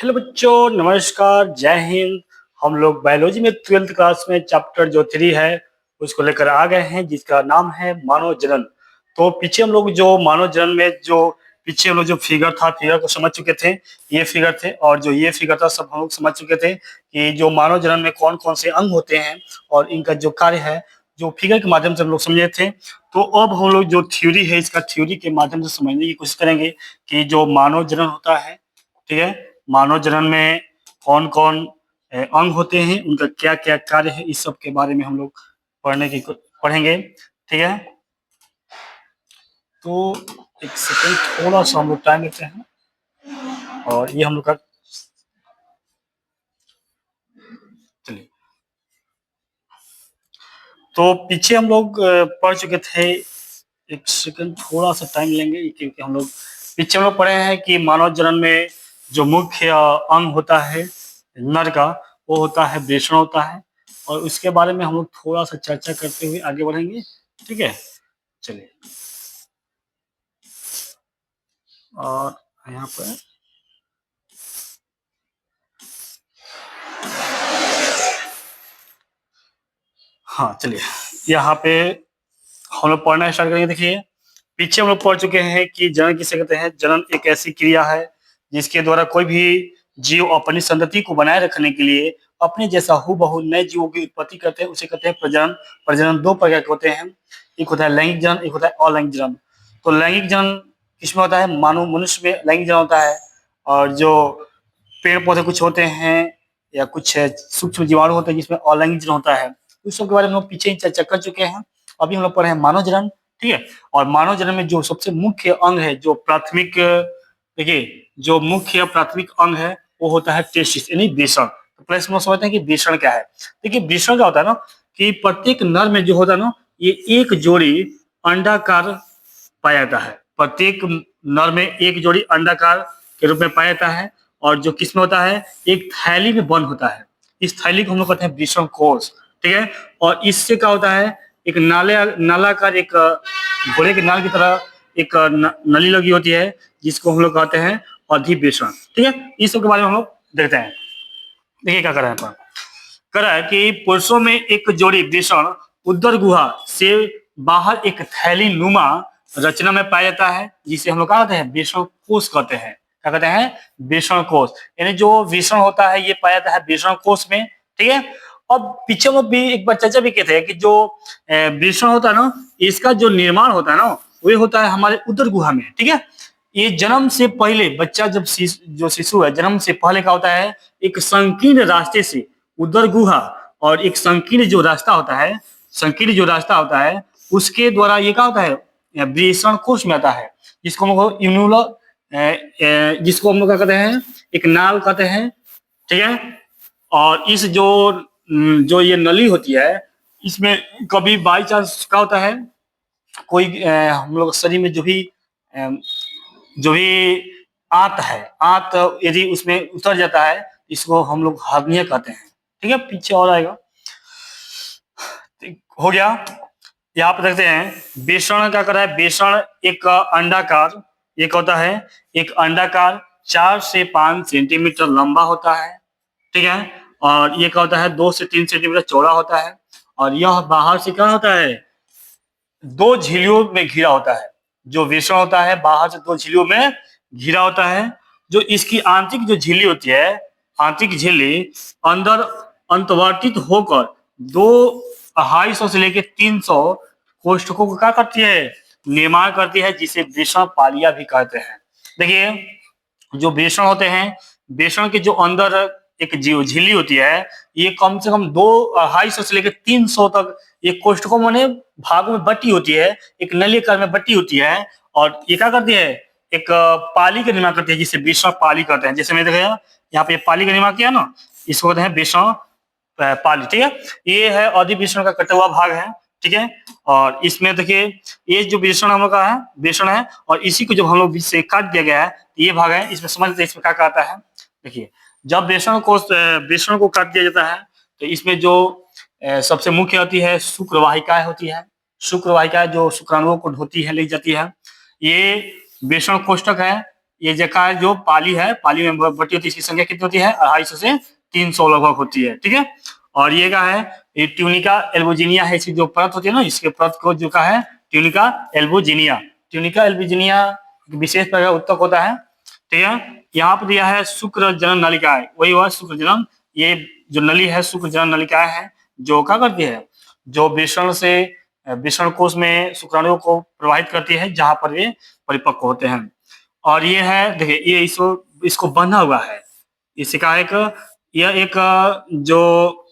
Hello बच्चों, नमस्कार, जय हिंद। हम लोग बायोलॉजी में 12th क्लास में चैप्टर जो 3 है उसको लेकर आ गए हैं, जिसका नाम है मानव जनन। तो पीछे हम लोग जो मानव जनन में जो पीछे हम लोग जो फिगर था, फिगर को समझ चुके थे। ये फिगर थे और जो ये फिगर था सब हम लोग समझ चुके थे कि जो मानव जनन में कौन कौन से अंग होते हैं और इनका जो कार्य है, जो फिगर के माध्यम से हम लोग समझे थे। तो अब हम लोग जो थ्योरी है, इसका थ्योरी के माध्यम से समझने की कोशिश करेंगे कि जो मानव जनन होता है, ठीक है, मानव जनन में कौन कौन अंग होते हैं, उनका क्या क्या कार्य है, इस सब के बारे में हम लोग पढ़ेंगे। ठीक है, तो एक सेकंड, थोड़ा सा हम लोग टाइम लेते हैं और ये हम लोग का, चलिए। तो पीछे हम लोग पढ़ चुके थे। एक सेकंड, थोड़ा सा टाइम लेंगे क्योंकि हम लोग पीछे हम लोग पढ़े हैं कि मानव जनन में जो मुख्य अंग होता है नर का, वो होता है वृषण होता है। और उसके बारे में हम लोग थोड़ा सा चर्चा करते हुए आगे बढ़ेंगे। ठीक है, चलिए। और यहाँ पर, हाँ चलिए, यहाँ पे हम लोग पढ़ना स्टार्ट करेंगे। देखिए, पीछे हम लोग पढ़ चुके हैं कि जनन किसे कहते हैं। जनन एक ऐसी क्रिया है जिसके द्वारा कोई भी जीव अपनी संतति को बनाए रखने के लिए अपने जैसा हूबहू नए जीवों की उत्पत्ति करते हैं, उसे कहते हैं प्रजनन। प्रजनन दो प्रकार के होते हैं, एक होता है लैंगिक जनन, एक होता है अलैंगिक जनन। तो लैंगिक जनन किसमें होता है? मानव मनुष्य में लैंगिक जनन होता है। और जो पेड़ पौधे कुछ होते हैं या कुछ सूक्ष्म जीवाणु होते हैं जिसमें अलैंगिक जनन होता है। उस सब के बारे में हम लोग पीछे ही चर्चा कर चुके हैं। अभी हम लोग पढ़े हैं मानव जनन। ठीक है, और मानव जनन में जो सबसे मुख्य अंग है, जो प्राथमिक, देखिए, जो मुख्य प्राथमिक अंग है वो होता है टेस्टिस, यानी वृषण। तो पहले हम लोग समझते हैं कि वृषण क्या है। देखिए, वृषण क्या होता है ना, कि प्रत्येक नर में जो होता है ना, ये एक जोड़ी अंडाकार पाया जाता है। प्रत्येक नर में एक जोड़ी अंडाकार के रूप में पाया जाता है। और जो किसमें होता है, एक थैली में बंद होता है। इस थैली को हम लोग कहते हैं वृषण कोश। ठीक है, और इससे क्या होता है, एक नालाकार, एक घोड़े के नाल की तरह एक नली लगी होती है, जिसको हम लोग कहते हैं अधिवृषण। ठीक है, इस सब के बारे में हम लोग देखते हैं। देखिए क्या कर रहे हैं, कर रहा है कि पुरुषों में एक जोड़ी वृषण उदर गुहा से बाहर एक थैली नुमा रचना में पाया जाता है, जिसे हम लोग क्या कहते हैं, वृषण कोश कहते हैं। क्या कहते हैं? वृषण कोश। यानी जो वृषण होता है ये पाया जाता है वृषण कोश में। ठीक है, अब पीछे हम लोग भी एक बार चर्चा भी किए थे कि जो वृषण होता है ना, इसका जो निर्माण होता है ना, वो होता है हमारे उदर गुहा में। ठीक है, ये जन्म से पहले बच्चा, जब जो शिशु है, जन्म से पहले क्या होता है, एक संकीर्ण रास्ते से उदर गुहा, और एक संकीर्ण जो रास्ता होता है, संकीर्ण जो रास्ता होता है उसके द्वारा ये क्या होता है, वृषण कोश में आता है, जिसको हम लोग जिसको हम लोग क्या कहते हैं, एक नाल कहते हैं। ठीक है, और इस जो जो ये नली होती है, इसमें कभी बाई चांस क्या होता है, कोई हम लोग शरीर में जो भी आंत है, आंत यदि उसमें उतर जाता है, इसको हम लोग हर्निया कहते हैं। ठीक है, पीछे और आएगा। हो गया, यहाँ पे देखते हैं बेसन क्या कर रहा है। बेसन एक अंडाकार, एक होता है एक अंडाकार 4 से 5 सेंटीमीटर लंबा होता है। ठीक है, और ये क्या होता है, 2 से 3 सेंटीमीटर चौड़ा होता है। और यह बाहर से क्या होता है, दो झिल्लियों में घिरा होता है। जो वृषण होता है बाहर से दो झिल्लियों में घिरा होता है। जो इसकी आंतरिक जो झिल्ली होती है, आंतरिक झिल्ली अंदर अंतर्वर्तित होकर 250 से लेकर 300 कोष्ठकों को क्या करती है, निर्माण करती है, जिसे वृषण पालिया भी कहते हैं। देखिए, जो बेसन होते हैं, बेसन के जो अंदर एक झिल्ली होती है, ये कम से कम 250 से लेकर 300 तक ये कोष्ठकों में भागों में बटी होती है, एक नलिकाकार में बटी होती है। और ये क्या करती है, एक पाली का निर्माण करती है, जिसे बेसन पाली कहते हैं। जैसे मैंने देखा यहाँ पे पाली का निर्माण किया ना, इसको कहते हैं बेसन पाली। ठीक है, ये है अधिवेशन का कटा हुआ भाग है। ठीक है, और इसमें देखिए, ये जो बेसन हम लोग का है, बेसन है, और इसी को जब हम लोग बीच से काट दिया गया है, ये भाग है। इसमें समझ लेते हैं इसमें क्या कहता है। देखिए, जब बेसन को काट दिया जाता है, तो इसमें जो सबसे मुख्य होती है शुक्रवाहिकाएं होती है। शुक्रवाहिकाएं जो शुक्राणुओं को ढोती है, ले जाती है। ये बेसन कोष्ठक है, ये जगह जो पाली है, पाली में बटी होती है, इसकी संख्या कितनी होती है? 250 से 300 लगभग होती है, ठीक है। और ये क्या है? ये ट्यूनिका एल्बुजिनिया है, इसकी जो परत होती है ना, इसके परत को जो का है ट्यूनिका एल्बुजिनिया। ट्यूनिका एल्बुजिनिया विशेष प्रकार का उत्तक होता है, ठीक है। यहाँ पर दिया है शुक्र जनन नलिकाएं, वही हुआ शुक्र जनन। ये जो नली है शुक्र जनन नलिकाएं हैं, जो क्या करती है, जो वृषण से वृषण कोश में शुक्राणुओं को प्रवाहित करती है, जहां पर ये परिपक्व होते हैं। और ये है, देखिए ये इसको बंधा हुआ है, इसका एक, यह एक जो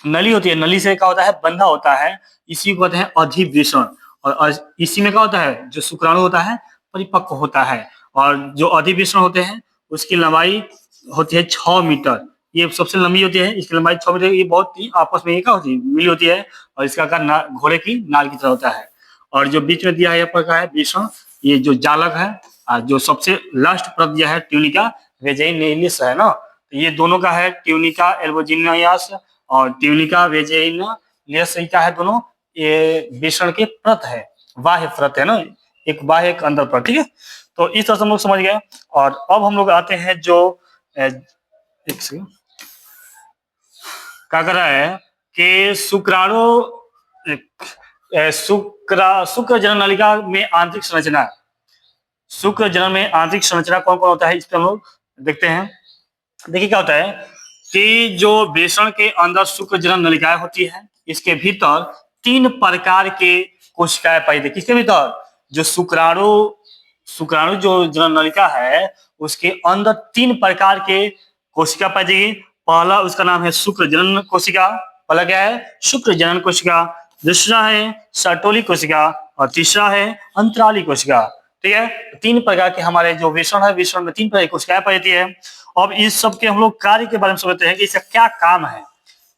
नली होती है, नली से क्या होता है, बंधा होता है, इसी को कहते हैं अधिवृषण। और इसी में क्या होता है, जो शुक्राणु होता है परिपक्व होता है। और जो अधिवृषण होते हैं उसकी लंबाई होती है 6 मीटर, ये सबसे लंबी होती है, इसकी लंबाई 6 मीटर। ये बहुत ही आपस में ये क्या होती है, मिली होती है, और इसका आकार घोड़े की नाल की तरह होता है। और जो बीच में दिया है, यहाँ पर क्या है, वृषण, ये जो जालक है। और जो सबसे लास्ट परत दिया है ट्यूनिका वेजाइनलिस है ना, तो ये दोनों का है, ट्यूनिका एल्बुजिनियास और ट्यूनिका वेजाइनलिस, क्या है दोनों, ये वृषण के परत है, बाह्य परत है ना, एक बाह्य एक अंदर परत, ठीक है। तो इस तरह से हम लोग समझ गए। और अब हम लोग आते हैं जो एक सेकंड, क्या कर रहा है कि शुक्र जनन नलिका में आंतरिक संरचना, शुक्र जनन में आंतरिक संरचना कौन कौन होता है, इस पर हम लोग देखते हैं। देखिए क्या होता है कि जो वृषण के अंदर शुक्र जनन नलिकाएं होती है, इसके भीतर 3 प्रकार के कोशिकाएं पाई जाती है। किसके भीतर? जो शुक्राणु शुक्राणु जो जनन नलिका है उसके अंदर 3 प्रकार के कोशिका पाई जाएगी। पहला उसका नाम है शुक्र जनन कोशिका, पहला क्या है, शुक्र जनन कोशिका। दूसरा है सर्टोली कोशिका और तीसरा है अंतराली कोशिका, ठीक है। 3 प्रकार के हमारे जो वृषण है, वृषण में 3 प्रकार की कोशिकाएं पाई जाती है। अब इस सब के हम लोग कार्य के बारे में समझते हैं कि इसका क्या काम है।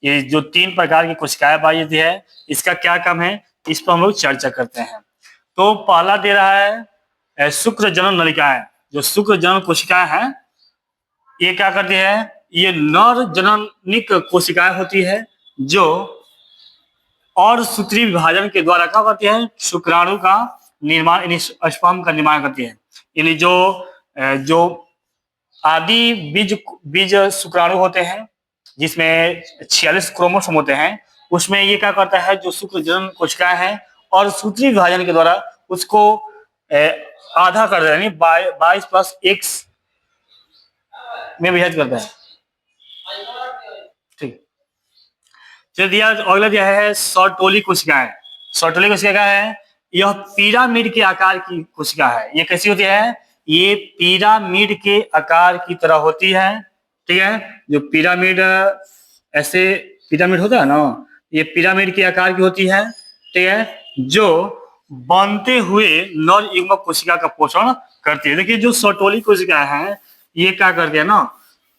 ये जो 3 प्रकार की कोशिकाएं पाई जाती है, इसका क्या काम है, इस पर हम लोग चर्चा करते हैं। तो पहला दे रहा है शुक्र जनन नलिकाएं। जो शुक्र जनन कोशिकाएं हैं, ये क्या करती है, ये नर जननिक कोशिकाएं होती है, जो और सूत्री विभाजन के द्वारा क्या करती है, शुक्राणु का निर्माण, यानी स्पर्म का निर्माण करती है। यानी जो आदि बीज शुक्राणु होते हैं, जिसमें 46 क्रोमोसोम होते हैं, उसमें ये क्या करता है, जो शुक्र जनन कोशिकाएं हैं और सूत्री विभाजन के द्वारा उसको आधा कर देता है, यानी 22+X में विभाजित करता है, ठीक। जो दिया अगला दिया है सर्टोली कोशिकाएं। सर्टोली कोशिका क्या है, यह पिरामिड के आकार की कोशिका है। ये कैसी होती है, ये पिरामिड के आकार की तरह होती है, ठीक है। जो पिरामिड, ऐसे पिरामिड होता है ना, ये पिरामिड के आकार की होती है, ठीक है, जो बनते हुए नर युग्मक कोशिका का पोषण करती है। देखिए जो सर्टोली कोशिका है, ये क्या करती है ना,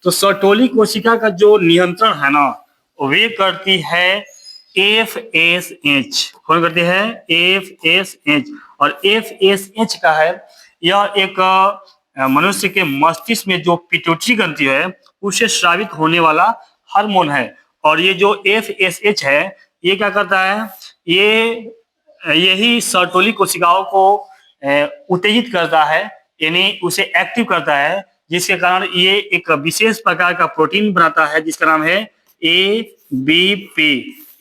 तो सर्टोली कोशिका का जो नियंत्रण है ना, वे करती है FSH। कौन करती है, FSH। और FSH का है, यह एक मनुष्य के मस्तिष्क में जो पिट्यूटरी ग्रंथि है उसे स्रावित होने वाला हार्मोन है। और ये जो FSH है, ये क्या करता है, ये यही सर्टोली कोशिकाओं को उत्तेजित करता है, यानी उसे एक्टिव करता है, जिसके कारण ये एक विशेष प्रकार का प्रोटीन बनाता है, जिसका नाम है ABP।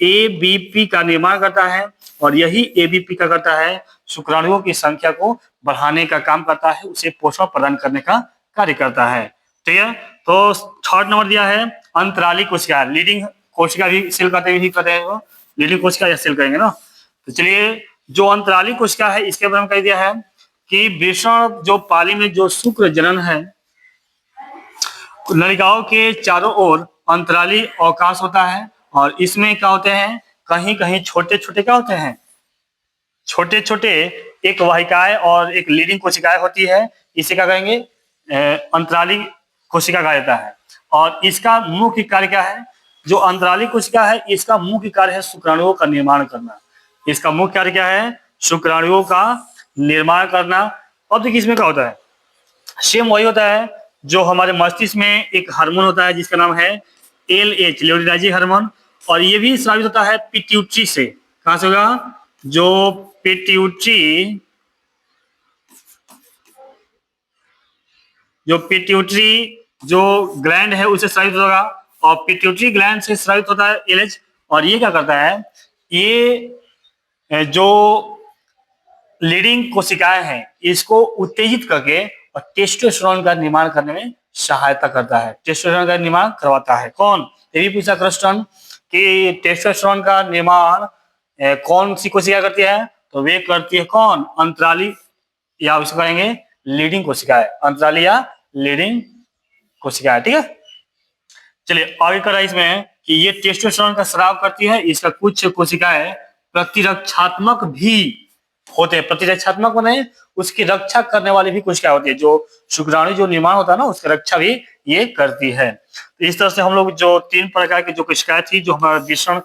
ABP का निर्माण करता है, और यही ABP का करता है, शुक्राणुओं की संख्या को बढ़ाने का काम करता है, उसे पोषण प्रदान करने का कार्य करता है, ठीक है। तो थर्ड नंबर दिया है अंतराली कोशिका। लीडिंग कोशिका भी सेल कहते हैं, लीडिंग कोशिका या सेल कहेंगे ना। तो चलिए, जो अंतराली कोशिका है, इसके बारे में कह दिया है कि वृषण जो पाली में जो शुक्र जनन है, नलिकाओं के चारों ओर अंतराली अवकाश होता है, और इसमें क्या होते हैं, कहीं कहीं छोटे छोटे क्या होते हैं, छोटे छोटे एक वाहिकाएं और एक लीडिंग कोशिकाएं होती है। इसे क्या कहेंगे, अंतराली कोशिका कहा जाता है। और इसका मुख्य कार्य क्या है, जो अंतराली कोशिका है, इसका मुख्य कार्य है शुक्राणुओं का निर्माण करना। इसका मुख्य कार्य क्या है, शुक्राणुओं का निर्माण करना। अब देखिए इसमें क्या होता है, सेम वही होता है जो हमारे मस्तिष्क में एक हार्मोन होता है, जिसका नाम है LH, लेओनिडाइजिंग हार्मोन। और ये भी स्रावित होता है पिट्यूटरी से। कहां से होगा, जो पिट्यूटरी जो पिट्यूटरी जो ग्लैंड है उससे स्रावित होगा, और पिट्यूटरी ग्लैंड से स्रावित होता है एलएच, और ये क्या करता है, ये जो लीडिंग कोशिकाएं हैं इसको उत्तेजित करके और टेस्टोस्टेरोन का निर्माण करने में सहायता करता है, टेस्टोस्टेरोन का निर्माण करवाता है। कौन, ये भी पूछा क्वेश्चन कि टेस्टोस्टेरोन का निर्माण कौन सी कोशिका करती है, तो वे करती है कौन, अंतराली या उसको कहेंगे लीडिंग कोशिकाएं, अंतराली या लीडिंग कोशिकाएं। ठीक है, चलिए आगे कर रहा है इसमें कि ये टेस्टोस्टेरोन का स्राव करती है, इसका कुछ कोशिकाएं प्रतिरक्षात्मक भी होते हैं। प्रतिरक्षात्मक बने उसकी रक्षा करने वाली भी कोशिकाएं होती है, जो शुक्राणु जो निर्माण होता है ना उसकी रक्षा भी ये करती है। तो इस तरह से हम लोग जो 3 प्रकार की जो कोशिकाएं थी जो हमारा वृषण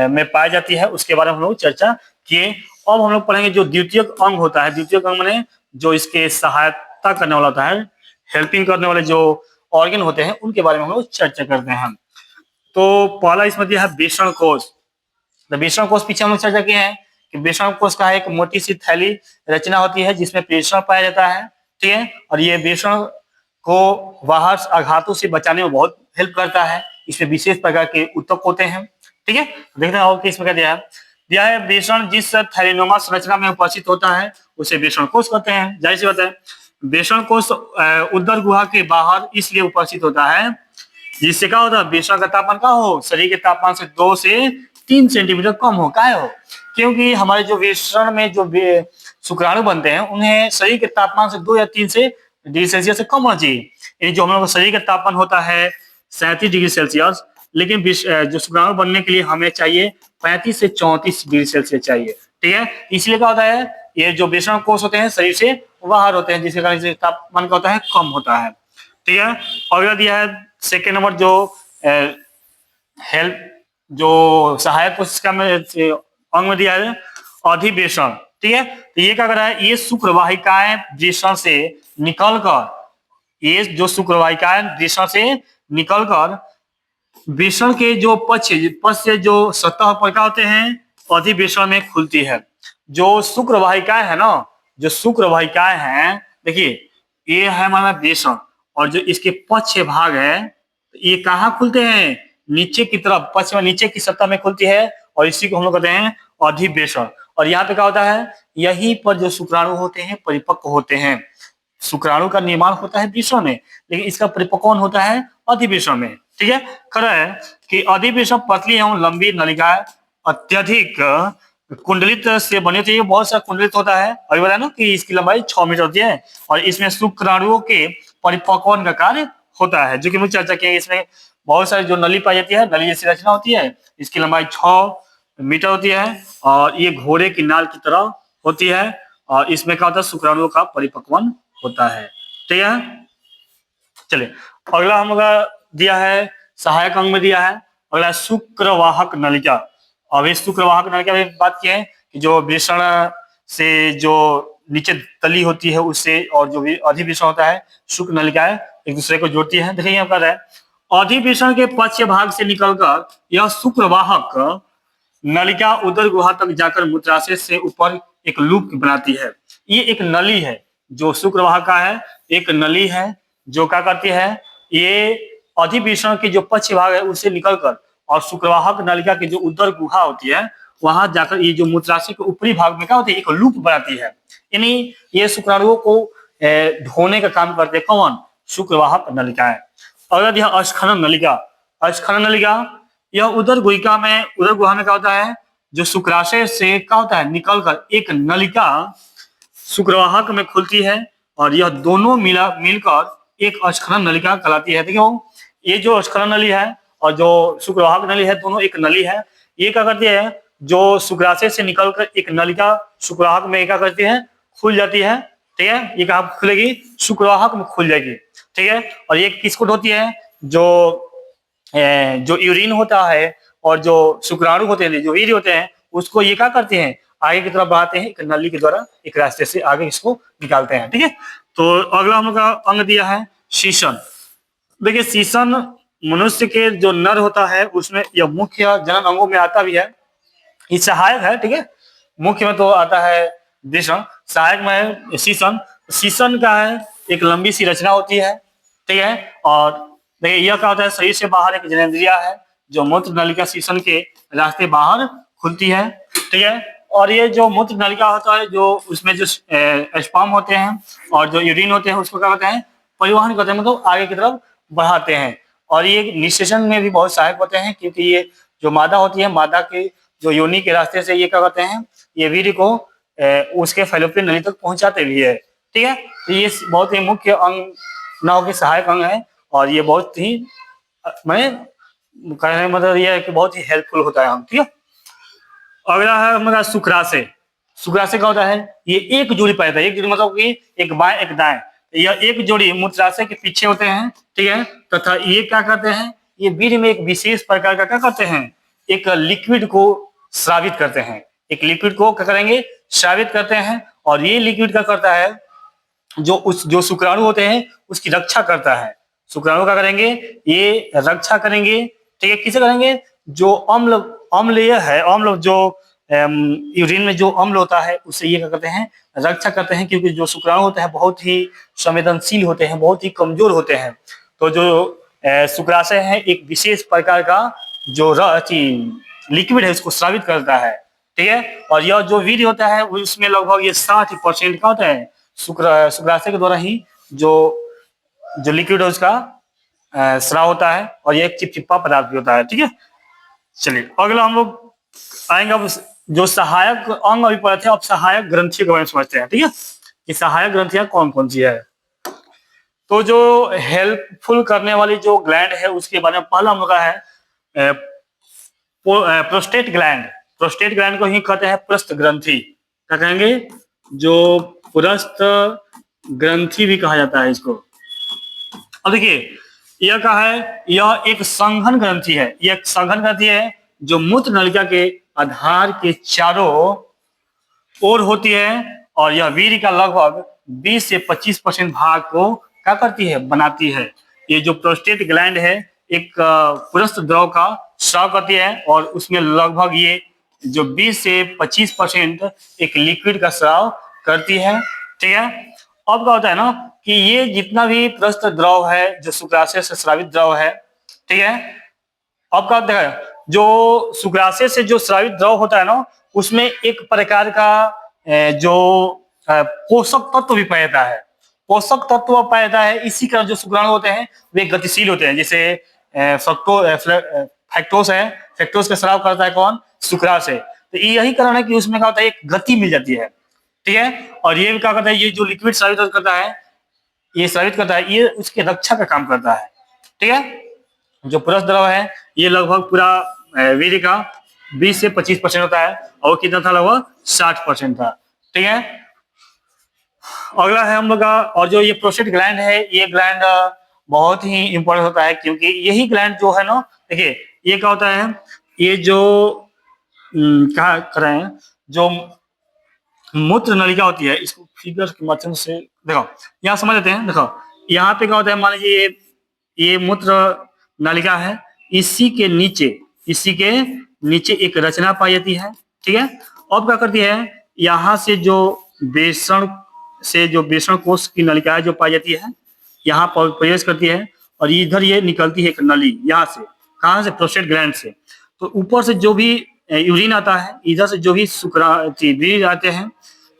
में पाई जाती है उसके बारे में हम लोग चर्चा किए। अब हम लोग पढ़ेंगे जो द्वितीयक अंग होता है, द्वितीयक अंग माने जो इसके सहायता करने वाला होता है, हेल्पिंग करने वाले जो ऑर्गन होते हैं उनके बारे में हम लोग चर्चा करते हैं। तो पहला इसमें दिया है वृषण कोश। तो वृषण कोश पीछे हम लोग चर्चा किए हैं कि वृषण कोश का एक मोटी सी थैली रचना होती है जिसमें वृषण पाया जाता है। ठीक है, और ये वृषण को बाहर आघातों से बचाने में बहुत हेल्प करता है, इसमें विशेष प्रकार के ऊतक होते हैं। ठीक है, देखना होगा कि इसमें क्या दिया है वृषण जिस थैलीनुमा संरचना में उपस्थित होता है उसे वृषण कोश कहते हैं। जाहिर सी बात है, वृषण कोश उदर गुहा के बाहर इसलिए उपस्थित होता है जिससे क्या होता है, वृषण का तापमान क्या हो, शरीर के तापमान से 2 से 3 सेंटीमीटर कम हो। क्या हो, क्योंकि हमारे जो वृषण में जो शुक्राणु बनते हैं उन्हें शरीर के तापमान से 2 या 3 से डिग्री सेल्सियस से कम होना चाहिए। यानी जो हम लोग शरीर का तापमान होता है 37 डिग्री सेल्सियस, लेकिन जो शुक्राणु बनने के लिए हमें चाहिए 35 से 34 डिग्री सेल्सियस चाहिए। ठीक है, इसलिए क्या होता है, ये जो वृषण कोश होते हैं शरीर से बाहर होते हैं जिसके कारण तापमान क्या होता है, कम होता है। ठीक है, अगला दिया है सेकेंड नंबर जो हेल्प जो सहायक कोशिका में अंग में दिया है अधिवेशन। ठीक है, तो ये क्या कर रहा है, ये शुक्रवाहिकाएं वृषण से निकलकर, ये जो शुक्रवाहिकाएं वृषण से निकलकर वृषण के जो पक्ष से जो सतह पर क्या होते हैं अधिवेशन में खुलती है। जो शुक्रवाहिकाएं है ना, जो शुक्रवाहिकाएं हैं, देखिए ये है हमारा वृषण और जो इसके पक्ष भाग है ये कहाँ खुलते हैं, नीचे की तरफ, पक्ष में नीचे की सतह में खुलती है और इसी को हम लोग कहते हैं अधिवेशन। और यहाँ पे क्या होता है, यहीं पर जो शुक्राणु होते हैं परिपक्व होते हैं। शुक्राणु का निर्माण होता है वृषण में, लेकिन इसका परिपक्वन होता है अधिवेशन में। ठीक है, खरा है कि अधिवेशन पतली एवं लंबी नलिका अत्यधिक कुंडलित से बनी होती है, बहुत सारा कुंडलित होता है। अभी बताया ना कि इसकी लंबाई 6 मीटर होती है और इसमें शुक्राणुओं के परिपक्वन का कार्य होता है, जो कि मुझे चर्चा किया। इसमें बहुत सारी जो नली पाई जाती है, नली जैसी रचना होती है, इसकी लंबाई 6 मीटर होती है और ये घोड़े की नाल की तरह होती है और इसमें क्या होता है, शुक्राणुओं का परिपक्वन होता है। ठीक है, चलिए अगला हम लोग दिया है सहायक अंग में दिया है अगला शुक्रवाहक नलिका। अब इस शुक्रवाहक नलिका में बात की है कि जो वृषण से जो नीचे तली होती है उससे और जो भी अधिवृषण होता है शुक्र नलिकाएं एक दूसरे को जोड़ती है। देखिए यहाँ पर है अधिवृषण के पक्ष भाग से निकलकर यह शुक्रवाहक नलिका उदर गुहा तक जाकर मूत्राशय से ऊपर एक लूप बनाती है। ये एक नली है जो शुक्रवाहक का है, एक नली है जो क्या करती है, ये अधिवृषण के जो पक्ष भाग है उससे निकलकर और शुक्रवाहक नलिका की जो उदर गुहा होती है वहां जाकर ये जो मूत्राशय के ऊपरी भाग में क्या होती है, एक लूप बनाती है। यानी ये शुक्राणुओं को ढोने का काम करते हैं कौन, शुक्रवाहक नलिकाएं। अगर यह अस्खलन नलिका, अस्खलन नलिका यह उदर गुहिका में, उदर गुहा में क्या होता है, जो शुक्राशय से क्या होता है निकलकर एक नलिका शुक्रवाहक में खुलती है और यह दोनों मिलकर एक अस्खलन नलिका कहलाती है। देखिए ये जो अस्खलन नली है और जो शुक्रवाहक नली है दोनों एक नली है। ये क्या करती है, जो शुक्राशय से निकलकर एक नलिका शुक्रवाहक में क्या करती है, खुल जाती है। ठीक है, ये कहाँ खुलेगी, शुक्रवाहक में खुल जाएगी। ठीक है, और ये किसको ढोती है, जो यूरिन होता है और जो शुक्राणु होते हैं जो वीर्य होते हैं उसको ये क्या करते हैं आगे की तरफ बढ़ाते हैं, एक नली के द्वारा एक रास्ते से आगे इसको निकालते हैं। ठीक है, तो अगला हम लोग का अंग दिया है शीशन। देखिए शीशन मनुष्य के जो नर होता है उसमें यह मुख्य जनन अंगों में आता भी है, ये सहायक है। ठीक है, मुख्य में तो आता है वृषण, सहायक में है शीशन। शीशन का है एक लंबी सी रचना होती है, ठीक है। और देखिए यह क्या होता है, शरीर से बाहर एक जननेंद्रिया है जो मूत्र नलिका शीशन के रास्ते बाहर खुलती है, ठीक है। और ये जो मूत्र नलिका होता है, जो उसमें जो स्पर्म होते हैं और जो यूरिन होते हैं, उसको क्या कहते हैं, परिवहन करते हैं, मतलब आगे की तरफ बढ़ाते हैं। और ये निषेचन में भी बहुत सहायक होते हैं, क्योंकि ये जो मादा होती है, मादा के जो योनि के रास्ते से ये क्या कहते हैं, ये वीर्य को उसके फैलोपियन नली तक पहुंचाते भी है, ठीक है। तो ये बहुत ही मुख्य अंग, नाव के सहायक अंग है, और ये बहुत ही मैं कहने मतलब ये है कि बहुत ही हेल्पफुल होता है अंग, ठीक है। अगला है हमारा शुक्राशय। शुक्राशय क्या होता है, ये एक जोड़ी पैदा है, एक जोड़ी मतलब कि एक बाएं एक दाएं, यह एक जोड़ी मूत्राशय के पीछे होते हैं, ठीक है। तथा ये क्या करते हैं, ये वीर्य में एक विशेष प्रकार का क्या करते हैं, एक लिक्विड को स्रावित करते हैं, एक लिक्विड को क्या करेंगे, स्रावित करते हैं। और ये लिक्विड क्या करता है, जो शुक्राणु होते हैं उसकी रक्षा करता है। शुक्राणु क्या करेंगे, ये रक्षा करेंगे, ठीक है। किसे करेंगे, जो अम्ल अम्लीय है, अम्ल जो यूरिन में जो अम्ल होता है उससे ये क्या करते हैं, रक्षा करते हैं, क्योंकि जो शुक्राणु होते हैं बहुत ही संवेदनशील होते हैं, बहुत ही कमजोर होते हैं। तो जो शुक्राशय है एक विशेष प्रकार का जो लिक्विड है उसको स्रावित करता है, ठीक है। और यह जो वीर्य होता है उसमें लगभग ये 60% का होता है, शुक्राशय के द्वारा ही जो जो लिक्विड है उसका स्राव होता है, और ये एक चिपचिपा पदार्थ भी होता है, ठीक है। चलिए अगला हम लोग आएंगे, अब जो सहायक अंग अभी पढ़े थे, अब सहायक ग्रंथियों के बारे में समझते हैं, ठीक है, कि सहायक ग्रंथियां कौन कौन सी है। तो जो हेल्पफुल करने वाली जो ग्लैंड है उसके बारे में पहला हम लोग का है प्रोस्टेट ग्लैंड। प्रोस्टेट ग्लैंड को ही कहते हैं प्रस्थ ग्रंथि, क्या कहेंगे, जो प्रस्थ ग्रंथि भी कहा जाता है इसको। अब देखिए यह क्या है, यह एक संघन ग्रंथि है, यह एक संघन ग्रंथि है जो मूत्र नलिका के आधार के चारों ओर होती है, और यह वीर्य का लगभग 20 से 25% भाग को क्या करती है, बनाती है। ये जो प्रोस्टेट ग्लैंड है एक पुरुष द्रव का स्राव करती है, और उसमें लगभग ये जो 20 से 25% एक लिक्विड का स्राव करती है, ठीक है। अब क्या होता है ना कि ये जितना भी प्रस्थ द्रव है जो शुक्राशय से स्रावित द्रव है, ठीक है। अब क्या होता है, जो शुक्राशय से जो स्रावित द्रव होता है ना उसमें एक प्रकार का जो पोषक तत्व भी पाया जाता है, पोषक तत्व पाया जाता है। इसी कारण जो शुक्राणु होते हैं वे गतिशील होते हैं, जैसे फैक्टोस है, फैक्टोस का स्राव करता है कौन, शुक्राशय। तो यही कारण है कि उसमें क्या होता है, एक गति मिल जाती है, ठीक है। और ये क्या करता है, ये जो लिक्विड स्रावित करता है, ये स्रावित करता है, ये उसके रक्षा का काम करता है, ठीक है। जो पुरुष द्रव है ये लगभग पूरा वीर्य का 20 से 25% होता है, और कितना था, लगभग 60% था, ठीक है। अगला है हम लोग का, और जो ये प्रोस्टेट ग्लैंड है, ये ग्लैंड बहुत ही इंपॉर्टेंट होता है, क्योंकि यही ग्लैंड जो है ना, देखिए ये क्या होता है, ये जो क्या कर रहे हैं, जो मूत्र नलिका होती है, इसको फिगर के माध्यम से देखो, यहाँ समझ लेते हैं। देखो यहाँ पे क्या होता है, मान लीजिए ये मूत्र नलिका है, इसी के नीचे एक रचना पाई जाती है, ठीक है। अब क्या करती है, यहाँ से जो बेसण कोष की नलिका है जो पाई जाती है, यहाँ पर प्रवेश करती है, और इधर ये निकलती है एक नली, यहाँ से, कहाँ से, प्रोस्टेट ग्लैंड से। तो ऊपर से जो भी यूरिन आता है, इधर से जो भी वीर्य आते हैं,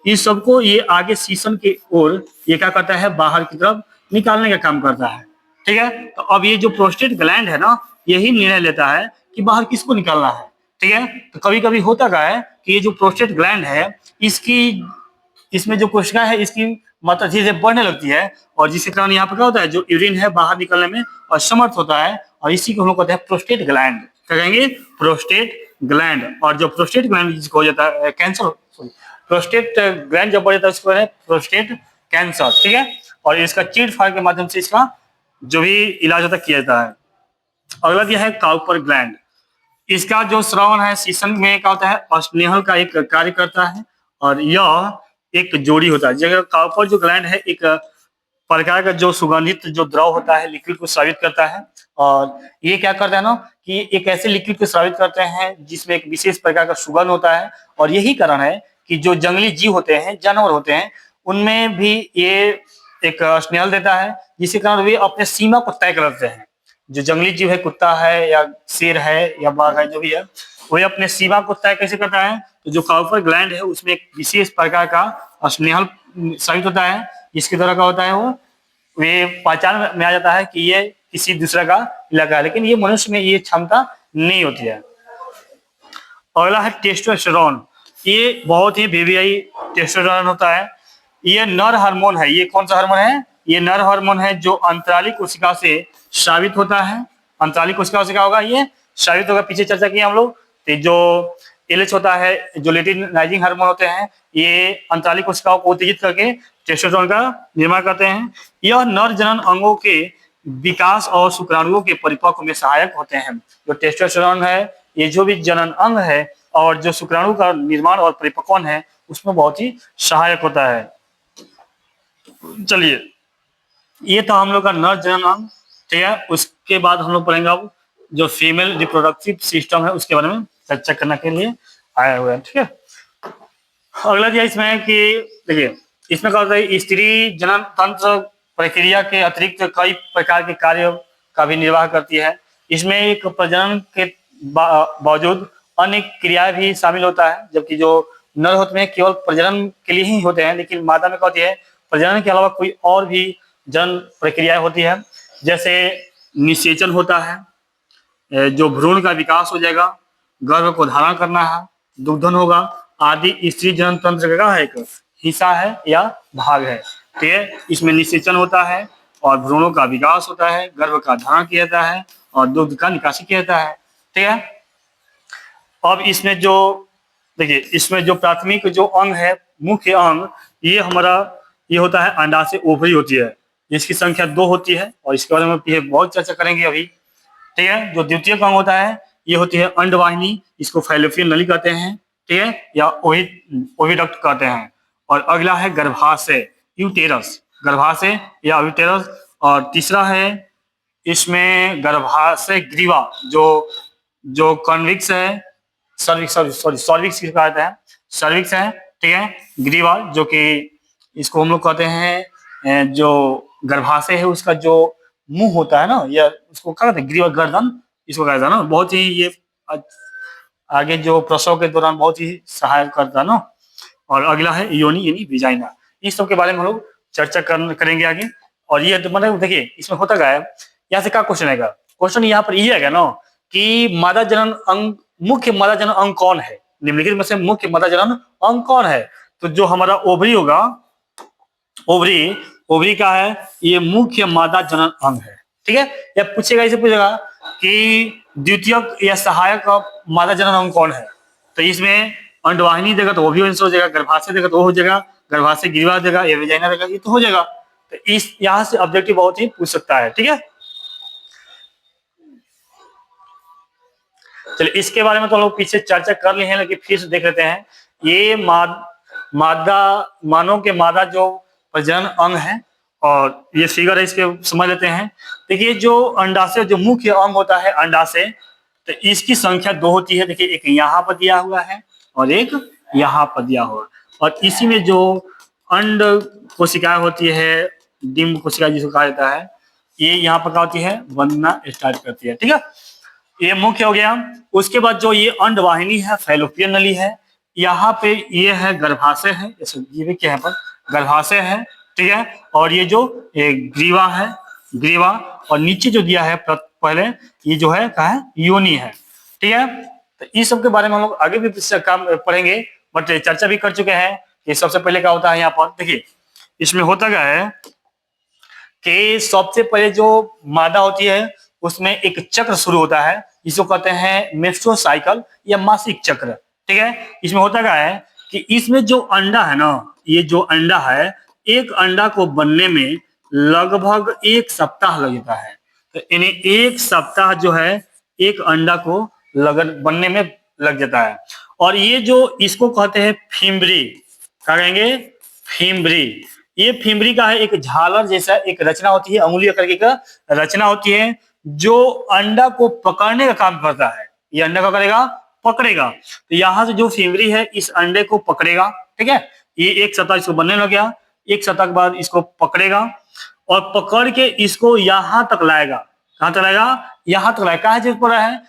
इस सबको ये आगे शीशन की ओर ये क्या करता है, बाहर की तरफ निकालने का काम करता है, ठीक है। तो अब ये जो प्रोस्टेट ग्लैंड है ना, यही निर्णय लेता है कि बाहर किसको निकालना है, ठीक है। तो कभी कभी होता क्या है कि ये जो प्रोस्टेट ग्लैंड है इसमें जो कोशिका है इसकी मात्रा धीरे धीरे बढ़ने लगती है, और जिसके कारण यहाँ पर क्या होता है, जो यूरिन है बाहर निकलने में असमर्थ होता है, और इसी को हम लोग कहते हैं प्रोस्टेट ग्लैंड, क्या कहेंगे, प्रोस्टेट ग्लैंड। और जो प्रोस्टेट ग्लैंड जिसको हो जाता है कैंसर, प्रोस्टेट ग्लैंड जब बढ़ जाता है उसको है प्रोस्टेट कैंसर, ठीक है। और इसका चीड़ फाड़ के माध्यम से इसका जो भी इलाज होता है किया जाता है। अगला क्या है, काउपर ग्लैंड। इसका जो श्रवण है शीशन में क्या होता है, अस्नेहल का एक कार्य करता है, और यह एक जोड़ी होता है। जगह काउपर जो ग्लैंड है एक प्रकार का जो सुगंधित जो द्रव होता है, लिक्विड को स्रावित करता है, और ये क्या करता है ना कि एक ऐसे लिक्विड को स्रावित करते हैं जिसमें एक विशेष प्रकार का सुगंध होता है। और यही कारण है कि जो जंगली जीव होते हैं, जानवर होते हैं, उनमें भी ये एक स्नेहल देता है, जिसके कारण वे अपने सीमा को तय करते हैं। जो जंगली जीव है, कुत्ता है या शेर है या बाघ है, जो भी है, वह अपने सीमा को तय कैसे करता है? तो जो कार्पर ग्लैंड है उसमें एक विशेष प्रकार का स्नेहल साबित होता है, जिसके द्वारा क्या होता है, वो वे पहचान में आ जाता है कि ये किसी दूसरे का इलाका है। लेकिन ये मनुष्य में ये क्षमता नहीं होती है। अगला है टेस्टोस्टेरोन। ये बहुत ही बेबीआई टेस्टोस्टेरोन होता है। ये नर हार्मोन है। ये कौन सा हार्मोन है? ये नर हार्मोन है जो अंतराली कोशिका से स्रावित होता है। अंतराली कोशिका से क्या होगा? ये स्रावित होगा। पीछे चर्चा की हम लोग। तो जो एलएच होता है, जो लेटिनाइजिंग हार्मोन होते हैं, ये अंतराली कोशिकाओं को उत्तेजित करके टेस्टोस्टेरोन का निर्माण करते हैं। यह नर जनन अंगों के विकास और शुक्राणुओं के परिपक्व में सहायक होते हैं। जो टेस्टोस्टेरोन है, ये जो भी जनन अंग है और जो शुक्राणु का निर्माण और परिपक्वन है, उसमें बहुत ही सहायक होता है। चलिए, ये था हम लोग का नर जनन अंग। ठीक है, उसके बाद हम लोग पढ़ेंगे अब जो फीमेल रिप्रोडक्टिव सिस्टम है, उसके बारे में चर्चा करने के लिए आए हुए हैं। ठीक है, अगला दिया इसमें है कि देखिए, इसमें क्या होता है, स्त्री जनन तंत्र प्रक्रिया के अतिरिक्त कई प्रकार के कार्य का भी निर्वाह करती है। इसमें एक प्रजनन के बावजूद अन्य क्रियाएं भी शामिल होता है। जबकि जो नर होते हैं केवल प्रजनन के लिए ही होते हैं, लेकिन मादा में क्या होती है, प्रजनन के अलावा कोई और भी जनन प्रक्रियाएं होती है। जैसे निषेचन होता है, जो भ्रूण का विकास हो जाएगा, गर्भ को धारण करना है, दुग्धन होगा आदि स्त्री जनन तंत्र का एक हिस्सा है या भाग है। ठीक है, इसमें निषेचन होता है और भ्रूणों का विकास होता है, गर्भ का धारण किया जाता है और दुग्ध का निकासी किया जाता है। ठीक है, अब इसमें जो देखिए, इसमें जो प्राथमिक जो अंग है, मुख्य अंग, ये हमारा ये होता है अंडाशय ओवरी होती है, जिसकी संख्या 2 होती है और इसके बारे में बहुत चर्चा करेंगे अभी। ठीक है, जो द्वितीय अंग होता है, ये होती है अंडवाहिनी, इसको फैलोपियन नली कहते हैं। ठीक है, या ओविडक्ट कहते हैं। और अगला है गर्भाशय, यूटेरस, गर्भाशय या यूटेरस। और तीसरा है इसमें गर्भाशय ग्रीवा, जो जो कॉन्विक्स है, सर्विक्स कहा जाता है, सर्विक्स है। ठीक है, ग्रीवा, जो कि इसको हम लोग कहते हैं, जो गर्भाशय है उसका जो मुंह होता है ना, या उसको क्या कहते हैं, ग्रीवा, गर्दन इसको कहता है ना। बहुत ही ये आगे जो प्रसव के दौरान बहुत ही सहायक करता है ना। और अगला है योनि यानी विजाइना। इस सब के बारे में हम लोग चर्चा करेंगे आगे। और ये तो मतलब देखिए, इसमें होता क्या है, यहाँ से क्या क्वेश्चन आएगा? क्वेश्चन यहाँ पर ये आएगा ना कि मादा जनन अंग, मुख्य मादा जनन अंग कौन है? निम्नलिखित में से मुख्य मादा जनन अंग कौन है? तो जो हमारा ओवरी होगा, ओवरी, ओवरी का है, ये मुख्य मादा जनन अंग है। ठीक है, या पूछेगा, इसे पूछेगा कि द्वितीयक या सहायक मादा जनन अंग कौन है? तो इसमें अंडवाहिनी देगा तो वो भी आंसर हो जाएगा, गर्भाशय देगा तो वो हो जाएगा, गर्भाशय ग्रीवा देगा या वेजाइना देगा, ये तो हो जाएगा। तो इस यहाँ से ऑब्जेक्टिव बहुत ही पूछ सकता है। ठीक है, चलिए, इसके बारे में तो हम लोग पीछे चर्चा कर लिए हैं, लेकिन फिर से देख लेते हैं। ये मादा, मानव के मादा जो प्रजनन अंग है, और ये फिगर है, इसके समझ लेते हैं। देखिए, जो अंडाशय, जो मुख्य अंग होता है अंडाशय, तो इसकी संख्या 2 होती है। देखिए, एक यहाँ पर दिया हुआ है और एक यहाँ पर दिया हुआ, और इसी में जो अंड कोशिकाएं होती है, डिम्ब कोशिका जिसको कहा जाता है, ये यहाँ पर क्या होती है, बनना स्टार्ट करती है। ठीक है, ये मुख्य हो गया। उसके बाद जो ये अंडवाहिनी है, फैलोपियन नली है, यहाँ पे ये है गर्भाशय है, ये क्या है पर गर्भाशय है। ठीक है, और ये जो ग्रीवा है, ग्रीवा, और नीचे जो दिया है पहले, ये जो है क्या है, योनि है। ठीक है, तो इस सब के बारे में हम लोग आगे भी काम पढ़ेंगे, बट चर्चा भी कर चुके हैं कि सबसे पहले क्या होता है। यहाँ पर देखिए, इसमें होता क्या है कि सबसे पहले जो मादा होती है उसमें एक चक्र शुरू होता है, जिसको कहते हैं मेंस्ट्रुअल साइकिल या मासिक चक्र। ठीक है, इसमें होता क्या है कि इसमें जो अंडा है ना, ये जो अंडा है, एक अंडा को बनने में लगभग 1 सप्ताह लग जाता है। तो यानी 1 सप्ताह जो है एक अंडा को बनने में लग जाता है। और ये जो इसको कहते हैं फिम्बरी, क्या कहेंगे, फिम्बरी। ये फिम्बरी का है एक झालर जैसा एक रचना होती है, अंगुली आकार की का रचना होती है, जो अंडा को पकड़ने का काम करता है। ये अंडा का करेगा, पकड़ेगा। तो यहाँ से जो फिम्बरी है इस अंडे को पकड़ेगा। ठीक है, ये 1 सप्ताह इसको बनने लग गया। एक सप्ताह के बाद इसको पकड़ेगा और पकड़ के इसको यहाँ तक लाएगा। कहाँ तक लाएगा? यहाँ तक लाएगा। कहाँ जरूरत पड़ रहा है?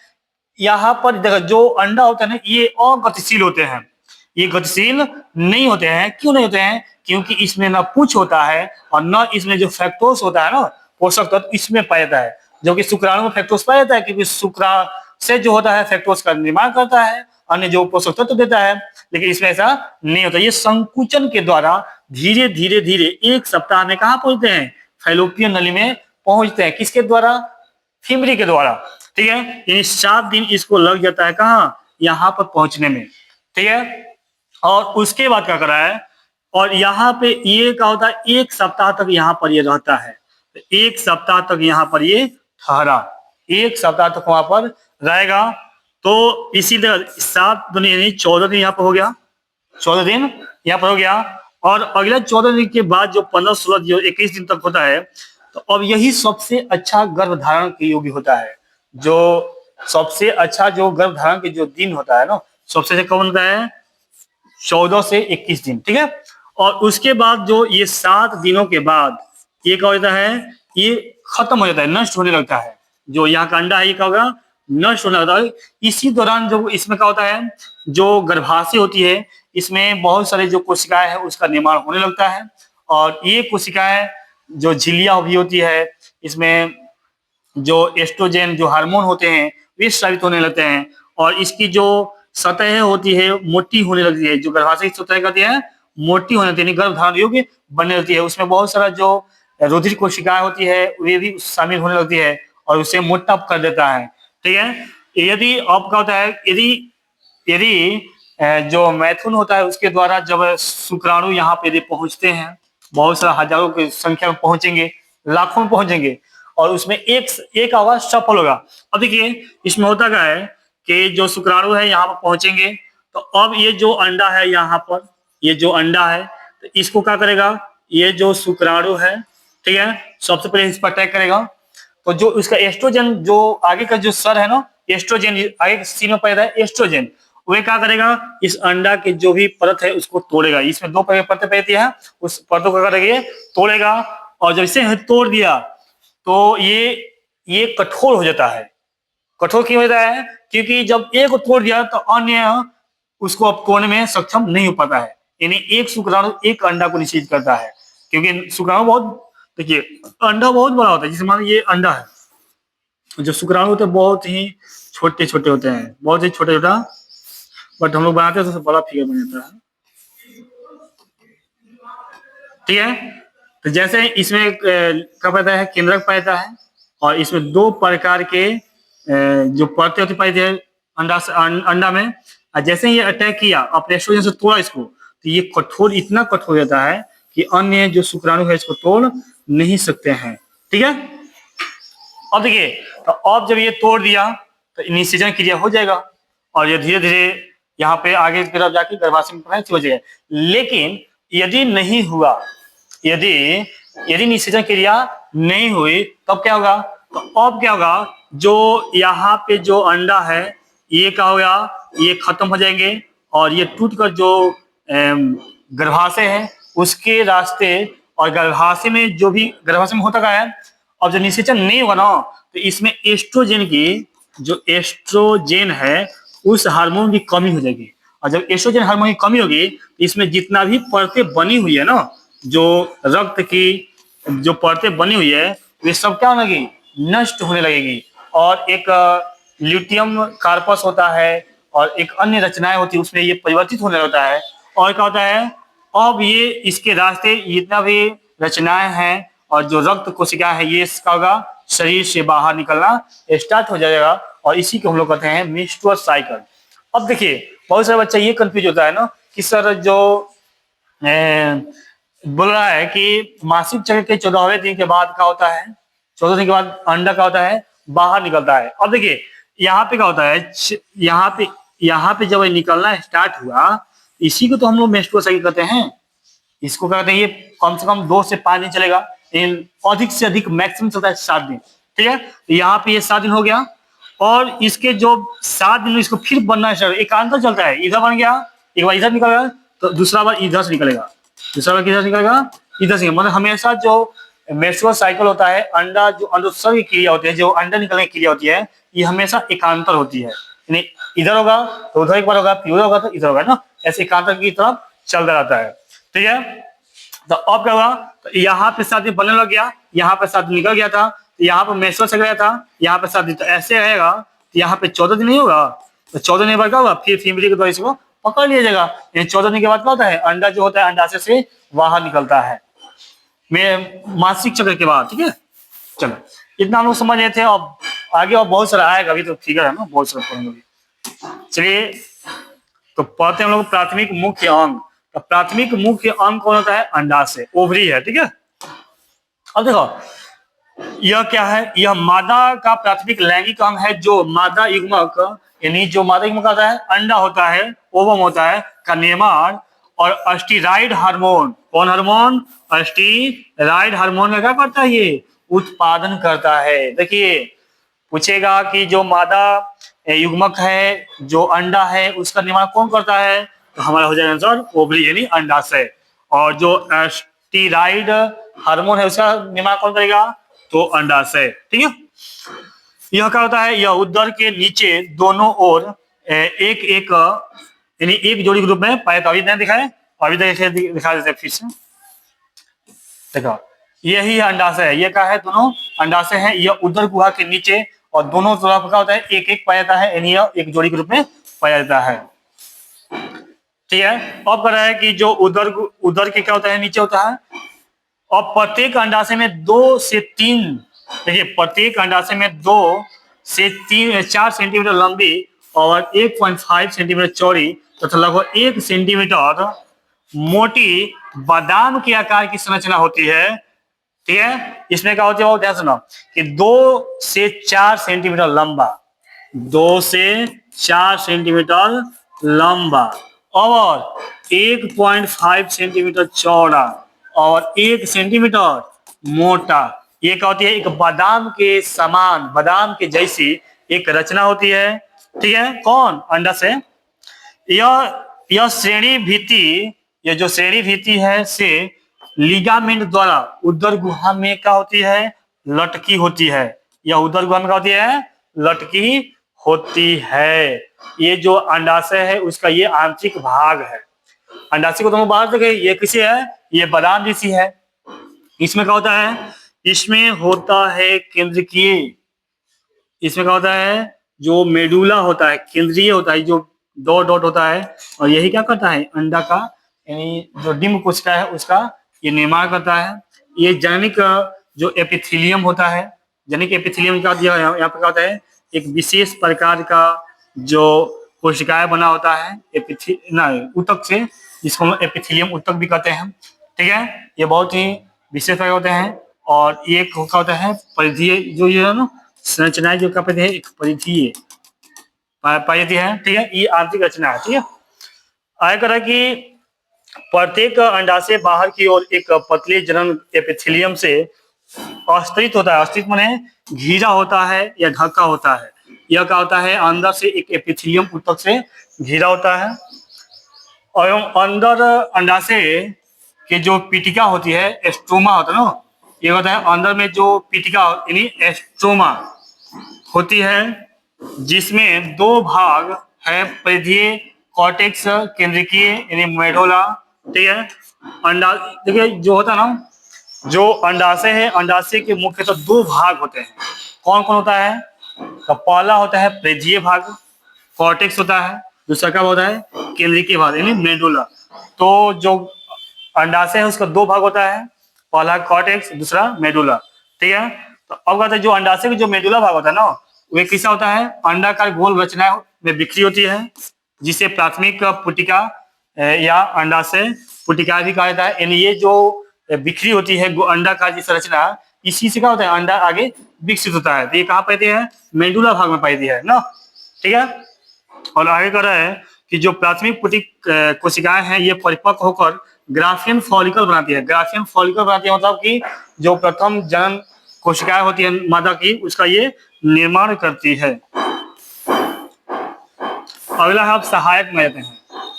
यहाँ पर देखो जो अंडा होता है ना, ये अगतिशील होते हैं, ये गतिशील नहीं होते हैं। क्यों नहीं होते हैं? क्योंकि इसमें ना पूंछ होता है और न इसमें जो फ्रक्टोज होता है ना, पोषक तत्व इसमें पाया जाता है, जो कि शुक्राणु में फ्रक्टोज पाया जाता है, क्योंकि शुक्रा से जो होता है फ्रक्टोज का निर्माण करता है, अन्य जो पोषक तत्व देता है। लेकिन इसमें ऐसा नहीं होता। ये संकुचन के द्वारा धीरे धीरे धीरे एक सप्ताह में कहाँ पहुंचते हैं? फैलोपियन नली में पहुंचते हैं। किसके द्वारा? फिमरी के द्वारा। ठीक है, यानी 7 दिन इसको लग जाता है कहाँ? यहाँ पर पहुंचने में। ठीक है, और उसके बाद क्या करा है, और यहाँ पे ये क्या होता है, एक सप्ताह तक यहाँ पर ये रहता है। तो एक सप्ताह तक यहाँ पर ये ठहरा, एक सप्ताह तक वहां पर रहेगा। तो इसीलिए 7 दिन यानी 14 दिन यहाँ पर हो गया, 14 दिन यहाँ पर हो गया। और अगले 14 दिन के बाद जो 15, 16, जो 21 दिन तक होता है, तो अब यही सबसे अच्छा गर्भ धारण के योग्य होता है। जो सबसे अच्छा जो गर्भ धारण के जो दिन होता है ना, सबसे अच्छा कौन होता है? 14 से 21 दिन। ठीक है, और उसके बाद जो ये 7 दिनों के बाद ये क्या होता है? ये खत्म हो जाता है, नष्ट होने लगता है। जो यहाँ का अंडा है ये क्या होगा? नष्ट होने लगता है। इसी दौरान जो इसमें क्या होता है, जो गर्भाशय होती है इसमें बहुत सारे जो कोशिकाएं है उसका निर्माण होने लगता है। और ये कोशिकाएं जो झिल्लियां भी होती है, इसमें जो एस्ट्रोजन जो हार्मोन होते हैं वे स्रावित होने लगते हैं। और इसकी जो सतह होती है मोटी होने लगती है। जो गर्भाशय की सतह कहती है मोटी होने लगती है, गर्भ धारण योग्य बनने लगती है। उसमें बहुत सारा जो रुधिर कोशिकाएं होती है वे भी शामिल होने लगती है और उसे मोटा कर देता है। ठीक है, यदि अब क्या होता है, यदि यदि जो मैथुन होता है उसके द्वारा जब शुक्राणु यहाँ पे यदि पहुंचते हैं, बहुत सारा हजारों की संख्या में पहुंचेंगे, लाखों में पहुंचेंगे, और उसमें एक होगा सफल होगा। अब देखिए इसमें होता क्या है कि जो शुक्राणु है यहाँ पर पहुंचेंगे, तो अब ये जो अंडा है यहाँ पर, ये जो अंडा है तो इसको क्या करेगा, ये जो शुक्राणु है, ठीक है, सबसे पहले इस पर अटैक करेगा। तो जो उसका एस्ट्रोजन जो आगे का जो सर है ना, एस्ट्रोजन आगे सीन में पैदा है एस्ट्रोजन, वे क्या करेगा, इस अंडा के जो भी परत है उसको तोड़ेगा। इसमें 2 परतें पैती है, उस परतों को क्या करेगा, तोड़ेगा। और जब इसे तोड़ दिया तो ये कठोर हो जाता है। कठोर क्यों होता है? क्योंकि जब एक को तोड़ दिया तो अन्य उसको अब तोड़ने में सक्षम नहीं हो पाता है। यानी एक शुक्राणु एक अंडा को निषेध करता है, क्योंकि शुक्राणु बहुत, देखिए अंडा बहुत बड़ा होता है। जैसे मान ये अंडा है, जो शुक्राणु होते हैं बहुत ही छोटे छोटे होते हैं, बहुत ही छोटा छोटा, बट हम लोग बनाते हैं तो बड़ा फिगर बन जाता है। ठीक है, तो जैसे इसमें क्या पाता है, केंद्रक पाता है, और इसमें 2 प्रकार के जो परतें होती पाई है अंडा से अंडा में। और जैसे ही ये अटैक किया अपने एस्ट्रोजन से तोड़ा इसको, तो ये कठोर, इतना कठोर हो जाता है कि अन्य जो शुक्राणु है इसको तोड़ नहीं सकते हैं। ठीक है, अब देखिए, तो अब जब ये तोड़ दिया तो निषेचन क्रिया हो जाएगा और ये धीरे धीरे यहाँ पे आगे की तरफ जाके गर्भाशय में प्रवेश हो जाएगा। लेकिन यदि नहीं हुआ, यदि निषेचन क्रिया नहीं हुई, तब क्या होगा, तो अब क्या होगा, जो यहाँ पे जो अंडा है ये क्या होगा, ये खत्म हो जाएंगे और ये टूटकर जो गर्भाशय है उसके रास्ते, और गर्भाशय में जो भी गर्भाशय में होता क्या है, अब जब निषेचन नहीं होगा ना, तो इसमें एस्ट्रोजन की, जो एस्ट्रोजन है उस हार्मोन की कमी हो जाएगी। और जब एस्ट्रोजन हार्मोन की कमी होगी तो इसमें जितना भी परतें बनी हुई है ना, जो रक्त की जो परतें बनी हुई है वे सब क्या होने लगेगी, नष्ट होने लगेगी। और एक ल्यूटियम कार्पस होता है और एक अन्य रचनाएं होती है, उसमें ये परिवर्तित होने लगता है। और क्या होता है, अब ये इसके रास्ते जितना भी रचनाएं हैं और जो रक्त कोशिका है ये इसका होगा शरीर से बाहर निकलना स्टार्ट हो जाएगा, और इसी को हम लोग कहते हैं मेंस्ट्रुअल साइकिल। अब देखिए बहुत सारे बच्चा ये कंफ्यूज होता है ना कि सर जो बोल रहा है कि मासिक चक्र के 14वें दिन के बाद क्या होता है, 14 दिन के बाद अंडा क्या होता है, बाहर निकलता है। अब देखिए यहाँ पे क्या होता है, यहाँ पे जब निकलना स्टार्ट हुआ, इसी को तो हम लोग मेंस्ट्रुअल साइकिल कहते हैं। इसको कहते हैं, ये कम से कम 2 से 5 दिन चलेगा, अधिक से अधिक मैक्सिमम चलता है 7 दिन। ठीक है, तो यहाँ पे ये 7 दिन हो गया, और इसके जो 7 दिन में इसको फिर बनना स्टार्ट, एकांतर चलता है, इधर बन गया, एक बार इधर निकल गया तो दूसरा बार इधर से निकलेगा, दूसरा बार किधर निकलेगा, इधर से, मतलब हमेशा जो मेंस्ट्रुअल साइकिल होता है, अंडा जो अंडोत्सर्ग की क्रिया होती है, जो अंडा निकलने की क्रिया होती है, ये हमेशा एकांतर होती है, यानी इधर होगा तो उधर एक बार होगा, फिर उधर होगा तो इधर होगा ना, ऐसे एकांतर की तरफ चलता रहता है। ठीक है, तो अब क्या हुआ, तो यहाँ पे शादी बनने लग गया, यहाँ पे शादी निकल गया था, तो यहाँ पे मेंस्ट्रुअल साइकिल गया था, यहाँ पे शादी, तो ऐसे रहेगा, तो यहाँ पे 14 दिन नहीं होगा, तो 14 दिन बाद क्या होगा, फिर फीमेल के द्वारा इसको पकड़ लिया जाएगा। 14 दिन के बाद क्या होता है, अंडा जो होता है अंडाशय से बाहर निकलता है, में मासिक चक्र के बाद। ठीक है, चलो इतना हम लोग समझ रहे थे। अब आगे और बहुत सारा आएगा, अभी तो फिगर है ना, बहुत सारा पढ़ेंगे। चलिए तो पढ़ते हैं हम लोग प्राथमिक मुख्य अंग। तो प्राथमिक मुख्य अंग कौन होता है, अंडाशय, ओवरी है। ठीक है, अब देखो यह क्या है, यह मादा का प्राथमिक लैंगिक अंग है, जो मादा युग्मक, यानी जो मादा युग्मक होता है, अंडा होता है, ओवम होता है, का निर्माण और स्टीराइड हार्मोन, कौन हार्मोन, स्टीराइड हार्मोन का क्या करता है, ये उत्पादन करता है। देखिए पूछेगा कि जो मादा युग्मक है, जो अंडा है, उसका निर्माण कौन करता है, तो हमारा हो जाएगा आंसर ओवरी यानी अंडाशय। और जो स्टीराइड हार्मोन है, उसका निर्माण कौन करेगा, तो अंडाशय। ठीक है, यह क्या होता है, यह उदर के नीचे दोनों ओर एक एक यानी एक जोड़ी के रूप में पाया जाता है। अभी दिखाए, अभी दिखा देते फिर से, देखो यही अंडाशय है, ये क्या है, दोनों अंडाशय है, यह उदर गुहा के नीचे और दोनों तरफ क्या होता है, एक एक पाया जाता है, यानी यह एक जोड़ी के रूप में पाया जाता है। ठीक है, अब कह रहा है कि जो उदर के क्या होता है, नीचे होता है, और प्रत्येक अंडाशय में 2 से 3, देखिए प्रत्येक अंडाशय में 2 से 4 सेंटीमीटर लंबी और 1.5 सेंटीमीटर चौड़ी तथा लगभग 1 सेंटीमीटर मोटी बादाम के आकार की संरचना होती है। ठीक है, इसमें क्या होती है, ध्यान सुनो कि 2 से 4 सेंटीमीटर लंबा, 2 से 4 सेंटीमीटर लंबा और 1.5 सेंटीमीटर चौड़ा और 1 सेंटीमीटर मोटा, ये क्या होती है, एक बादाम के समान, बादाम के जैसी एक रचना होती है। ठीक है, कौन, अंडा से। यह श्रेणी भीति, ये जो श्रेणी भीति है से लिगामेंट द्वारा उदर गुहा में क्या होती है, लटकी होती है। यह उदर गुहा में क्या होती है, लटकी होती है। ये जो अंडाशय है उसका ये आंतरिक भाग है। अंडाशय को तुम बाहर देखे, ये किसी है, ये बादाम जैसी है। इसमें क्या होता है, इसमें होता है केंद्रीय, इसमें क्या होता है, जो मेडुला होता है, केंद्रीय होता है, जो डॉट डॉट होता है, और यही क्या करता है, अंडा का यानी जो डिम्ब कोशिका है उसका ये निर्माण करता है। ये जननिक जो एपिथेलियम होता है, जननिक एपिथेलियम क्या दिया यहाँ पे क्या होता है, एक विशेष प्रकार का जो कोशिकाएं बना होता है ऊतक से, जिसको हम एपिथेलियम ऊतक भी कहते हैं। ठीक है, ये बहुत ही विशेष प्रकार होते हैं। और ये क्या होता है, परिधीय, जो ये है ना संरचनाएं जो क्या पाई है, एक परिधीय पाई जाती है। ठीक है, ये आंतरिक रचना है। ठीक है, आगे कह रहा है कि प्रत्येक अंडाशय बाहर की ओर एक पतले जनन एपिथेलियम से अस्तित्व होता है। अस्तित्व माने घिरा होता है या ढका होता है। यह क्या होता है, अंदर से एक एपिथेलियम ऊतक से घिरा होता है। और अंदर अंडाशय के जो पीटिका होती है, एस्ट्रोमा होता है ना, ये होता है अंदर में जो पीटिका यानी एस्ट्रोमा होती है, जिसमें 2 भाग है, परिधीय कॉर्टेक्स, केंद्रीय यानी मेडुला। ठीक है, अंडा देखिए जो होता है ना, जो अंडाशय है, अंडाशय के मुख्यतः 2 भाग होते हैं। कौन कौन होता है, तो पहला होता है परिधीय भाग, कॉर्टेक्स होता है, दूसरा क्या होता है, केंद्रीय भाग यानी मेडुला। तो जो अंडाशय है उसका 2 भाग होता है, पहला कॉर्टेक्स, दूसरा मेडुला। ठीक है, तो अब कहते हैं जो अंडाशय का जो मेडुला भाग होता है ना, वे कैसा होता है, अंडाकार गोल रचना में बिखरी होती है, जिसे प्राथमिक पुटिका या अंडाशय पुटिका भी कहा जाता है। यानी ये जो बिखरी होती है अंडाकार की संरचना, इसी से क्या होता है, अंडा आगे विकसित होता है। तो ये कहाँ पाती है, मेडुला भाग में पाती है ना। ठीक है, और आगे कह रहा है कि जो प्राथमिक पुटिक कोशिकाएं हैं, ये परिपक्व होकर ग्राफियन फॉलिकल बनाती है। ग्राफियन फॉलिकल बनाती है मतलब कि जो प्रथम जनन कोशिकाएं होती है मादा की, उसका ये निर्माण करती है। अगला है, आप सहायक में लेते हैं,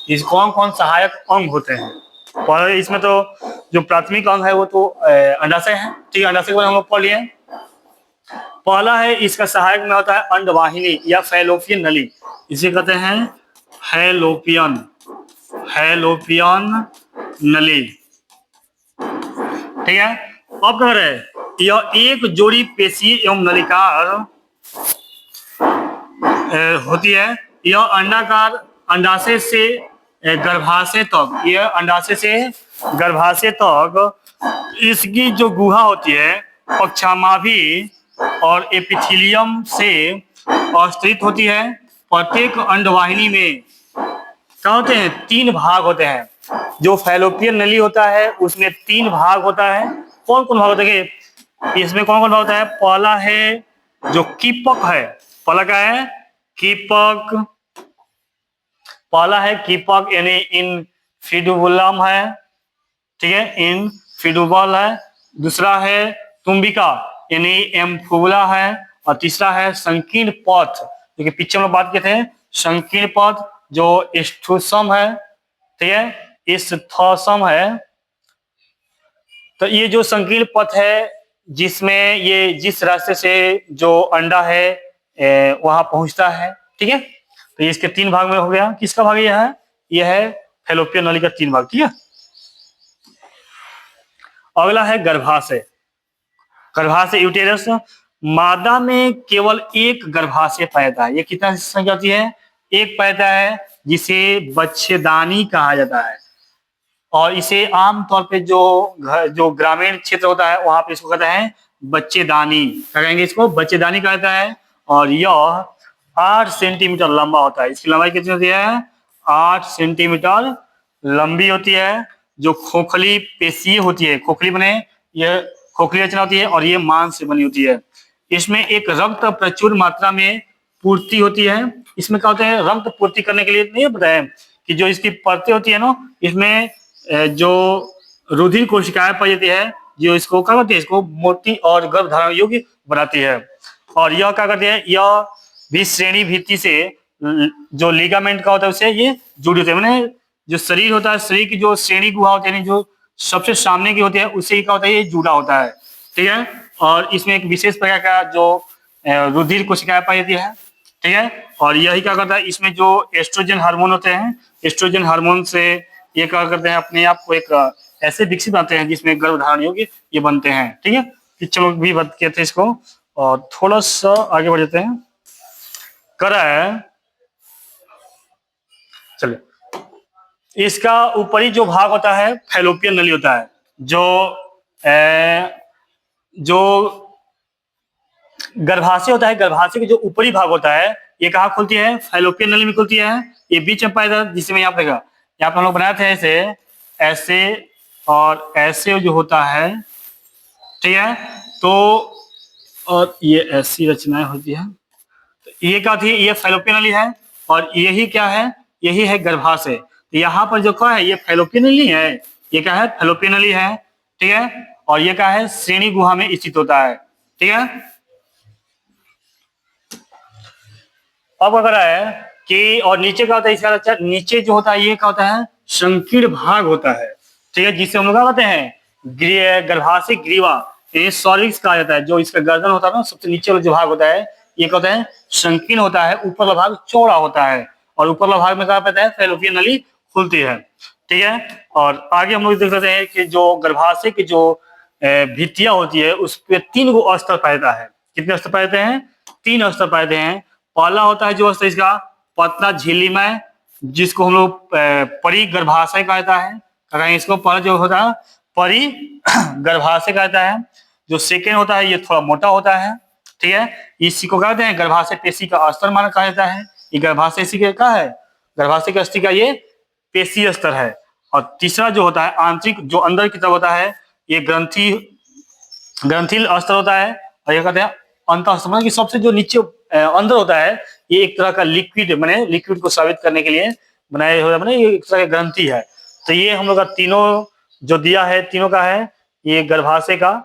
इस कौन कौन सहायक अंग होते हैं। और इसमें तो जो प्राथमिक अंग है वो तो अंडाशय है। ठीक है, अंडाशय के बारे में हम लोग पढ़ लिए। पहला है इसका सहायक में होता है अंडवाहिनी या फैलोपियन नली, इसे कहते हैं फैलोपियन फैलोपियन नली। ठीक है, अब कह रहे हैं यह एक जोड़ी पेशीय एवं नलिकार होती है। यह अंडाकार अंडाशय से गर्भाशय तक, यह अंडाशय से गर्भाशय तक इसकी जो गुहा होती है पक्षामाभी और एपिथेलियम से आश्रित होती है। प्रत्येक अंडवाहिनी में क्या होते हैं, 3 भाग होते हैं। जो फैलोपियन नली होता है उसमें 3 भाग होता है। कौन कौन भाग होता है, इसमें कौन कौन भाग होता है? पहला है जो कीपक है, पहला क्या है? कीपक। पहला है कीपक यानी इनफिड्यूबुलम है। ठीक है, इनफिड्यूबल है। दूसरा है तुम्बिका यानी एम्फुबुला है। और तीसरा है संकीर्ण पथ, जो कि पीछे हम लोग बात किए थे, संकीर्ण पथ जो स्टूसम है। ठीक है, स्थसम है। तो ये जो संकीर्ण पथ है जिसमें ये जिस रास्ते से जो अंडा है वहां पहुंचता है। ठीक है, तो इसके 3 भाग में हो गया। किसका भाग यह है फैलोपियन नली का 3 भाग। ठीक है, अगला है गर्भाशय। गर्भाशय यूटेरस। मादा में केवल एक गर्भाशय पैदा है। ये कितना संख्या होती है? एक पैदा है, जिसे बच्चेदानी कहा जाता है। और इसे आमतौर पे जो ग्रामीण क्षेत्र होता है वहां पे इसको कहते हैं बच्चेदानी। क्या कहेंगे इसको? बच्चेदानी कहा जाता है। और यह 8 सेंटीमीटर लंबा होता है। इसकी लंबाई कितनी होती है? 8 सेंटीमीटर लंबी होती है। जो खोखली पेशीय होती है, खोखली बने, यह खोखली रचना होती है और ये मांस से बनी होती है। इसमें एक रक्त प्रचुर मात्रा में पूर्ति होती है। इसमें क्या होता है, रक्त पूर्ति करने के लिए नहीं बताया कि जो इसकी परतें होती है ना, इसमें जो रुधिर कोशिकाएं पाई जाती है, जो इसको क्या करती है, इसको मोटी और गर्भधारण योग्य बनाती है। और यह क्या करती है, यह भी श्रेणी भित्ति से जो लिगामेंट का होता है उससे ये जुड़ी होती है। मैंने जो शरीर होता है, शरीर की जो श्रेणी गुहा होती है, जो सबसे सामने की होती है, उससे क्या होता है, ये जुड़ा होता है। ठीक है, और इसमें एक विशेष प्रकार का जो रुधिर कोशिकाएं पाई जाती है। ठीक है, और यही क्या करता है, इसमें जो एस्ट्रोजन हार्मोन होते हैं, एस्ट्रोजन हार्मोन से ये क्या करते हैं, अपने आप को एक ऐसे विकसित बनाते हैं जिसमें गर्भधारण योग्य ये बनते हैं। ठीक है, चलो भी बात किए थे इसको, और थोड़ा सा आगे बढ़ जाते हैं। करा है, चलिए, इसका ऊपरी जो भाग होता है फैलोपियन नली होता है। जो गर्भाशय होता है, गर्भाशय के जो ऊपरी भाग होता है, ये कहाँ खुलती है? फैलोपियन नली में खुलती है। ये बीच में पाया, जिसमें यहाँ पे यहाँ पे हम लोग बनाए थे ऐसे ऐसे और ऐसे जो होता है। ठीक है, तो और ये ऐसी रचनाएं होती है। तो ये क्या थी? ये फैलोपियन नली है। और यही क्या है? यही है गर्भाशय। तो यहाँ पर जो क्या है, ये फैलोपियन नली है। ये क्या है? फैलोपियन नली है। ठीक है, और ये क्या है? श्रेणी गुहा में स्थित होता है। ठीक है, अब अगर है कि और नीचे क्या होता है, इसका अच्छा नीचे जो होता है ये क्या होता है? संकीर्ण भाग होता है। ठीक है, जिसे हम लोग क्या कहते हैं? गर्भाशय ग्रीवा, सॉलिक्स कहा जाता है। जो इसका गर्दन होता है ना, सबसे नीचे वाला जो भाग होता है, ये क्या होता है? संकीर्ण होता है। ऊपर वाला भाग चौड़ा होता है, और ऊपर वाला भाग में क्या पाता है? फैलोपियन नली खुलती है। ठीक है, और आगे हम लोग देख सकते हैं कि जो गर्भाशय की जो भित्तियां होती है उस पर 3 गो स्तर पाए जाता है। कितने स्तर पाए जाते हैं? 3 स्तर पाए जाते हैं। पहला होता है जो स्तर इसका पतला झिल्लीमय, जिसको हम लोग परिगर्भाशय कहता है। इसको पहला जो होता है परिगर्भाशय कहता है। जो सेकेंड होता है ये थोड़ा मोटा होता है। ठीक है, इसी को कहते हैं गर्भाशय पेशी का स्तर माना कहा जाता है। ये गर्भाशय पेशी का है, गर्भाशय के अस्थि का ये पेशी स्तर है। और तीसरा जो होता है आंतरिक, जो अंदर की तरफ होता है, ये ग्रंथिल स्तर होता है। और ये कहते हैं अंतःस्तर, मतलब कि सबसे जो नीचे अंदर होता है, ये एक तरह का लिक्विड, मैंने लिक्विड को साबित करने के लिए बनाया हुआ, मैंने ये एक तरह का ग्रंथि है। तो ये हम लोग का तीनों जो दिया है, तीनों का है, ये गर्भाशय का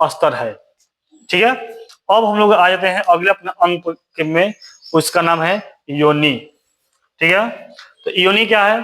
स्तर है। ठीक है, अब हम लोग आ जाते हैं अगले अपने अंक में, उसका नाम है योनि। ठीक है, तो योनि क्या है?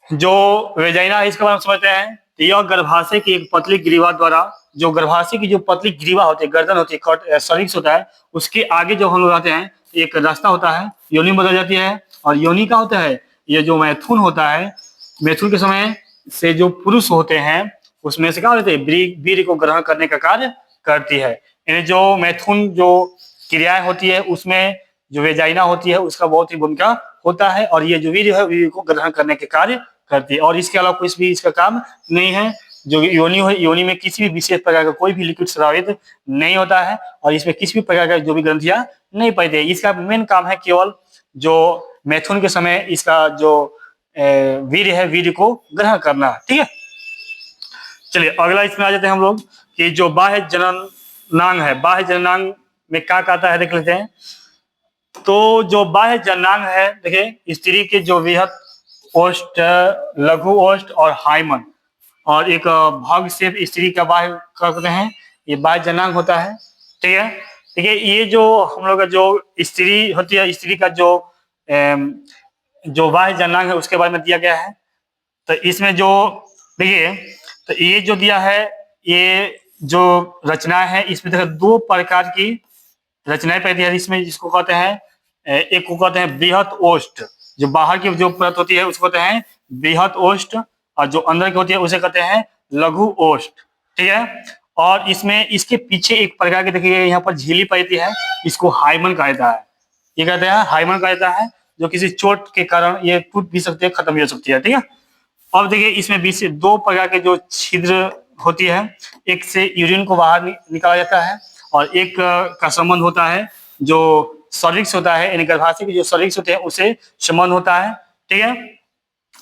जो वेजाइना है इसके बारे में समझते हैं। तो यह गर्भाशय की एक पतली ग्रीवा द्वारा, जो गर्भाशय की जो पतली ग्रीवा होती है, गर्दन होती है, सर्विक्स होता है, उसके आगे जो हम लोग आते हैं एक रास्ता होता है, योनि बदल जाती है। और योनि का होता है ये जो मैथुन होता है, मैथुन के समय से जो पुरुष होते हैं उसमें से क्या होते हैं, वीर्य को ग्रहण करने का कार्य करती है। यानी जो मैथुन जो क्रियाएं होती है उसमें जो वेजाइना होती है उसका बहुत ही भूमिका होता है, और ये जो वीर्य है वीर्य को ग्रहण करने के कार्य करती है। और इसके अलावा कुछ भी इसका काम नहीं है। जो योनि है, योनि में किसी भी विशेष प्रकार का कोई भी लिक्विड स्रावित नहीं होता है, और इसमें किसी भी प्रकार का जो भी ग्रंथियां नहीं पाई। इसका मेन काम है केवल जो मैथुन के समय इसका जो वीर्य है वीर्य को ग्रहण करना। ठीक है, चलिए अगला इसमें आ जाते हैं हम लोग कि जो बाह्य जननांग है, बाह्य जननांग में क्या कहता है देख लेते हैं। तो जो बाह्य जननांग है, देखिए स्त्री के जो वृहत ओष्ठ, लघु ओष्ठ और हाइमन, और एक भाग से स्त्री का बाह्य करते हैं, ये बाह्य जननांग होता है। ठीक है, देखिए ये जो हम लोग का जो स्त्री होती है, स्त्री का जो बाह्य जननांग है उसके बारे में दिया गया है। तो इसमें जो देखिए, तो ये जो दिया है, ये जो रचनाएं है इसमें देखिए दो प्रकार की रचनाएं पैदा है इसमें, जिसको कहते हैं एक को कहते हैं बृहत ओष्ठ, जो बाहर की जो परत होती है उसको कहते हैं बृहत ओष्ठ, और जो अंदर की होती है उसे कहते हैं लघु ओष्ठ। ठीक है, और इसमें इसके पीछे एक प्रकार की देखिए यहाँ पर झिल्ली पैती है, इसको हाइमन कहा जाता है। ये कहते हैं हाइमन कहा जाता है, जो किसी चोट के कारण ये टूट भी सकती है, खत्म भी हो सकती है। ठीक है, अब देखिए इसमें बीच से दो प्रकार के जो छिद्र होती है, एक से यूरिन को बाहर निकाला जाता है, और एक का संबंध होता है जो सर्विक्स होता है, यानी गर्भाशय के जो सर्विक्स होते हैं उसे संबंध होता है। ठीक है,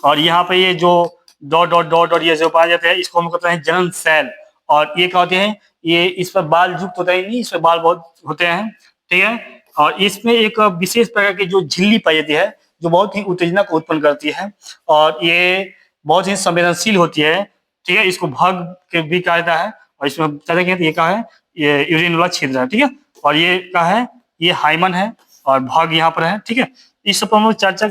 और यहाँ पे ये जो डॉट डॉट डॉट डॉट ये जो पाए जाते हैं इसको हम कहते हैं जनन सेल। और ये क्या होते हैं, ये इस पर बाल युक्त होता है नहीं, इस पर बाल बहुत होते हैं। ठीक है, और इसमें एक विशेष प्रकार की जो झिल्ली पाई जाती है जो बहुत ही उत्तेजना को उत्पन्न करती है, और ये बहुत ही संवेदनशील होती है। ठीक है, इसको भग के भी कहा जाता है, और इसमें ये क्या है, ये यूरिन वाला छिद्र है। ठीक है, और ये क्या है, ये हाइमन है, और भाग यहाँ पर है। ठीक है, इस सब पर हम लोग चर्चा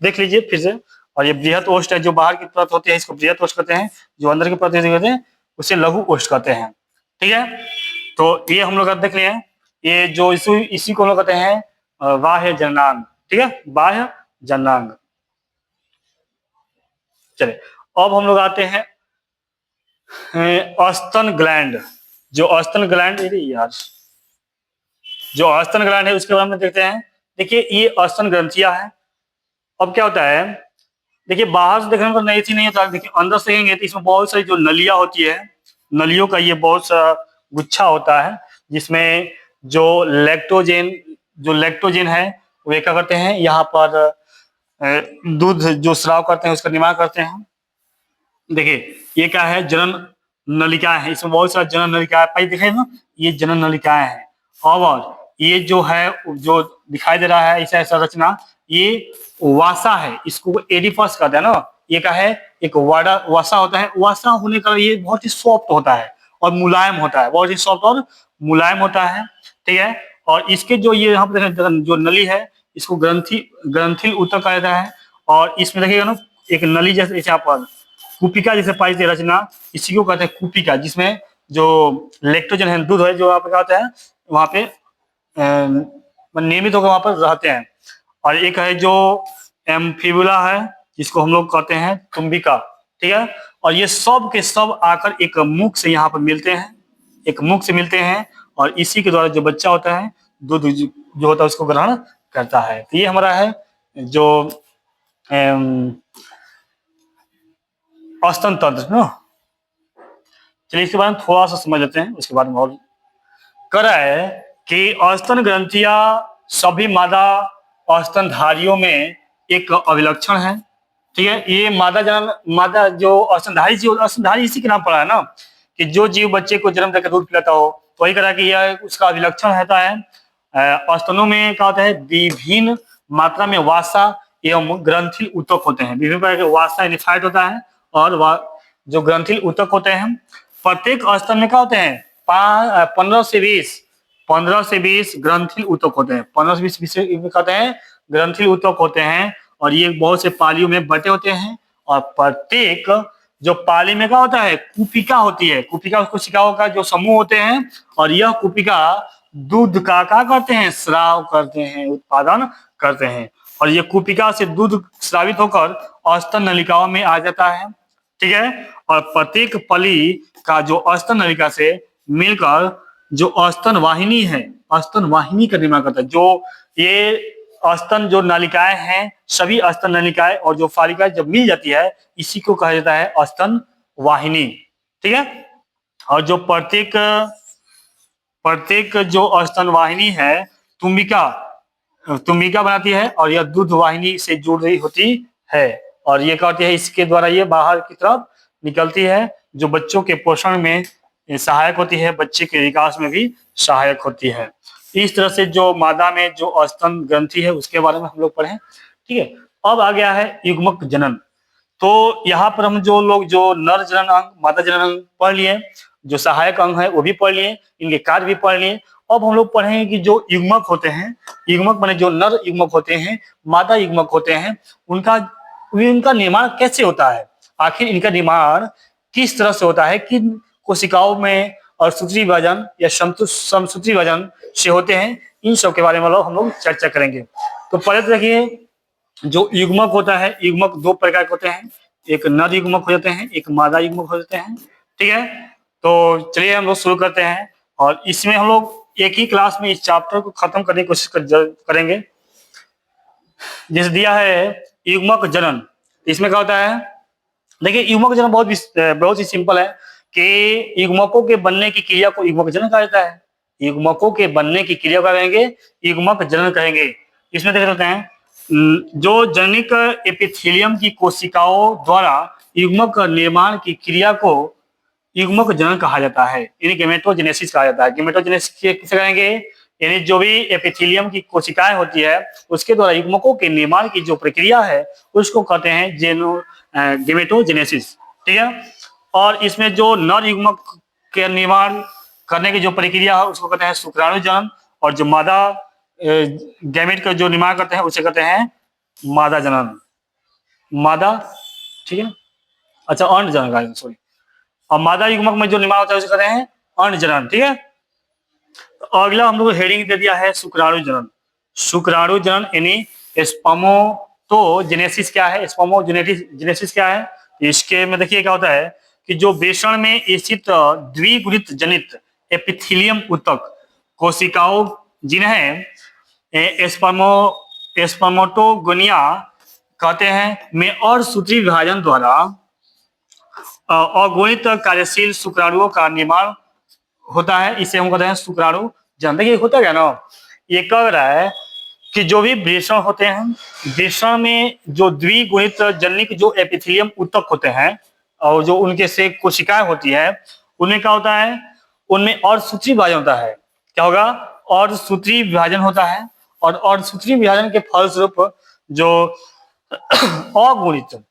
देख लीजिए फिर से। और ये बृहत ओष्ठ है, जो बाहर की परत होती है इसको बृहत ओष्ठ कहते हैं, जो अंदर की परत कहते हैं उसे लघु ओष्ठ कहते हैं। ठीक है, तो ये हम लोग देख लिए हैं। ये जो इसी को हम लोग कहते हैं बाह्य जननांग। ठीक है, बाह्य जननांग। चलिए अब हम लोग आते हैं स्तन ग्लैंड। जो स्तन ग्लैंड यार जो स्तन ग्लैंड है उसके बारे में देखते हैं। देखिए ये स्तन ग्रंथियां है। अब क्या होता है, देखिए बाहर से देखने को नहीं होता, देखिए अंदर से देखेंगे तो इसमें बहुत सारी जो नलियां होती है, नलियों का ये बहुत सा गुच्छा होता है, जिसमें जो लैक्टोजेन है वो क्या करते हैं, यहाँ पर दूध जो स्राव करते हैं उसका निर्माण करते हैं। देखिए ये क्या है, जनन नलिकाएं है, इसमें बहुत सारा जनन नलिकाएं पाई दिखाई ना, ये जनन नलिकाएं हैं। और ये जो है जो दिखाई दे रहा है ऐसा ऐसा रचना, ये वासा है, इसको एडिपस कहते हैं ना। ये क्या है, एक वासा होता है। वासा होने का ये बहुत ही सॉफ्ट होता है और मुलायम होता है, बहुत ही सॉफ्ट और मुलायम होता है। ठीक है, और इसके जो ये यहाँ पे जो नली है इसको ग्रंथिल ऊतक कहा जाता है। और इसमें देखिएगा ना एक नली जैसे यहाँ पर कूपिका जैसे पाई जाती है रचना, इसी को कहते हैं कूपिका, जिसमें जो लैक्टोजन है, दूध है, जो वहाँ पे क्या होता है, वहाँ पे नियमित होकर वहाँ पर रहते हैं। और एक है जो एम्फिबुला है, जिसको हम लोग कहते हैं तुम्बिका। ठीक है, और ये सब के सब आकर एक मुख से यहाँ पर मिलते हैं, एक मुख से मिलते हैं, और इसी के द्वारा जो बच्चा होता है दूध जो होता है उसको ग्रहण करता है। तो ये हमारा है जो स्तन तंत्र ना। चलिए इसके बारे में थोड़ा सा समझ लेते हैं, उसके बाद में और करा है कि स्तन ग्रंथियां सभी मादा स्तनधारियों में एक अभिलक्षण है। ठीक है, ये मादा जो स्तनधारी इसी के नाम पड़ा है ना, कि जो जीव बच्चे को जन्म देकर दूध पिलाता हो, तो वही करा कि यह उसका अभिलक्षण रहता है। स्तनों में क्या होता है, विभिन्न मात्रा में वासा एवं ग्रंथिल ऊतक होते हैं। विभिन्न प्रकार के वासा यानी फैट होता है, और जो ग्रंथिल ऊतक होते हैं प्रत्येक स्तन में क्या होते हैं, 15 से 20 ग्रंथिल ऊतक होते हैं। 15 से 20 कहते हैं ग्रंथिल ऊतक होते हैं, और ये बहुत से पालियों में बटे होते हैं, और प्रत्येक जो पाली में क्या होता है, कुपिका होती है, कुपिका कोशिकाओं का जो समूह होते हैं, और यह कुपिका दूध का क्या करते हैं, स्राव करते हैं, उत्पादन करते हैं, और ये कुपिका से दूध स्रावित होकर स्तन नलिकाओं में आ जाता है। ठीक है, और प्रत्येक पली का जो स्तन नलिका से मिलकर जो स्तन वाहिनी है, स्तन वाहिनी का निर्माण करता है। जो ये स्तन जो नलिकाएं हैं, सभी स्तन नलिकाएं और जो फालिकाएं जब मिल जाती है, इसी को कहा जाता है स्तन वाहिनी। ठीक है, और जो प्रत्येक जो स्तन वाहिनी है तुम्बिका तुम्बिका बनाती है, और यह दूध वाहिनी से जुड़ रही होती है, और ये क्या होती है, इसके द्वारा ये बाहर की तरफ निकलती है, जो बच्चों के पोषण में सहायक होती है, बच्चे के विकास में भी सहायक होती है। इस तरह से जो मादा में जो स्तन ग्रंथि है उसके बारे में हम लोग पढ़े। ठीक है, अब आ गया है युग्मक जनन। तो यहाँ पर हम जो लोग जो नर जनन अंग, मादा जनन अंग पढ़ लिए, जो सहायक अंग है वो भी पढ़ लिए, इनके कार्य भी पढ़ लिए। अब हम लोग पढ़ेंगे कि जो युग्मक होते हैं, युग्मक माने जो नर युग्मक होते हैं, मादा युग्मक होते हैं, उनका निर्माण कैसे होता है, आखिर इनका निर्माण किस तरह से होता है, किन कोशिकाओं में और सूत्री विभाजन या समसूत्री विभाजन से होते हैं, इन सब के बारे में हम लोग चर्चा करेंगे। तो पहले तो देखिए, जो युग्मक होता है, युग्मक दो प्रकार के होते हैं, एक नर युग्मक हो जाते हैं, एक मादा युग्मक हो जाते हैं। ठीक है, तो चलिए हम लोग शुरू करते हैं, और इसमें हम लोग एक ही क्लास में इस चैप्टर को खत्म करने की कोशिश करेंगे। जैसे दिया है युग्मक जनन, इसमें क्या होता है, देखिए युग्मक जनन बहुत ही सिंपल है कि युग्मकों के बनने की क्रिया को युग्मक जनन कहा जाता है। युग्मकों के बनने की क्रिया को कहेंगे युग्मक जनन कहेंगे। इसमें देख लेते हैं, जो जनिक एपिथेलियम की कोशिकाओं द्वारा युग्मक निर्माण की क्रिया को युग्मक जनन कहा जाता है, यानी गेमेटोजेनेसिस कहा जाता है। गेमेटोजेनेसिस किसे कहेंगे, यानी जो भी एपिथेलियम की कोशिकाएं होती है उसके द्वारा युग्मकों के निर्माण की जो प्रक्रिया है उसको कहते हैं गेमेटोजेनेसिस। ठीक है, और इसमें जो नर युग्मक के निर्माण करने की जो प्रक्रिया है उसको कहते हैं शुक्राणु जनन, और जो मादा गैमेट का जो निर्माण करते हैं उसे कहते हैं मादा जनन, मादा। ठीक है, अच्छा अंड जनन, सॉरी, और मादा युग्मक में जो निर्माण होता है उसे कहते हैं अंड जनन। ठीक है, तो अगला हम लोग हेडिंग दे दिया है शुक्राणु जनन। शुक्राणु जनन यानी स्पर्मेटोजेनेसिस क्या है, स्पर्मोजेनेसिस क्या है, इसके में देखिए क्या होता है कि जो वृषण में स्थित द्विगुणित जनित एपिथेलियम ऊतक कोशिकाओं जिन्हें स्पर्मेटोगोनिया कहते हैं में और सूत्री विभाजन द्वारा अगुणित कार्यशील शुक्राणुओं का निर्माण होता है, इसे हम कहते हैं शुक्राणु जनन। देखिए होता क्या ना, ये कह रहा है कि जो भी वृषण होते हैं, वृषण में जो द्विगुणित जनिक जो एपिथेलियम ऊतक होते हैं और जो उनके से कोशिकाएं होती है, उनमें क्या होता है, उनमें और सूत्री विभाजन होता है। क्या होगा, और सूत्री विभाजन होता है, और सूत्री विभाजन के फलस्वरूप जो अगुणित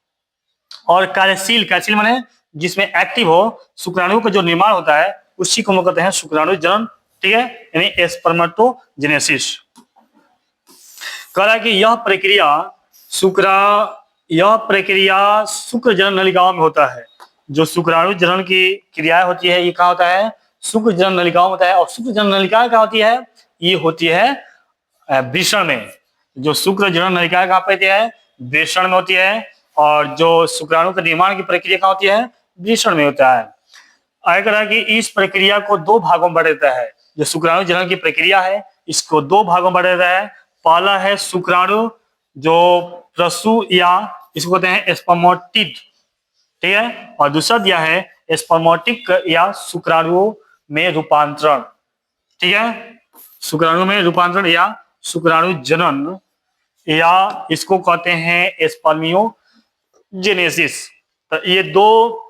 और कार्यशील माने जिसमें एक्टिव हो शुक्राणु का जो निर्माण होता है उसी को हम कहते हैं शुक्राणु जनन। ठीक है, यानी स्पर्मेटोजेनेसिस। कह रहा है कि यह प्रक्रिया शुक्र जनन नलिकाओं में होता है। जो शुक्राणु जनन की क्रियाएं होती है ये कहाँ होता है, शुक्र जनन नलिकाओं में होता है। और शुक्र जनन नलिकाएं कहाँ होती है, ये होती है वृषण में। जो शुक्र जनन नलिकाएं कहाँ पे होती है, वृषण में होती है, और जो शुक्राणु के निर्माण की प्रक्रिया कहाँ होती है, वृषण में होता है। आगे कह रहा है कि इस प्रक्रिया को दो भागों में बांटा देता है। जो शुक्राणु जनन की प्रक्रिया है इसको दो भागों में बांटा देता है। पहला है शुक्राणु जो प्रसू या इसको कहते हैं स्पर्मेटिड। ठीक है, और दूसरा दिया है स्पर्मेटिक या शुक्राणुओं में रूपांतरण। ठीक है, शुक्राणु में रूपांतरण या शुक्राणु जनन, या इसको कहते हैं स्पर्मियोजेनेसिस। तो ये दो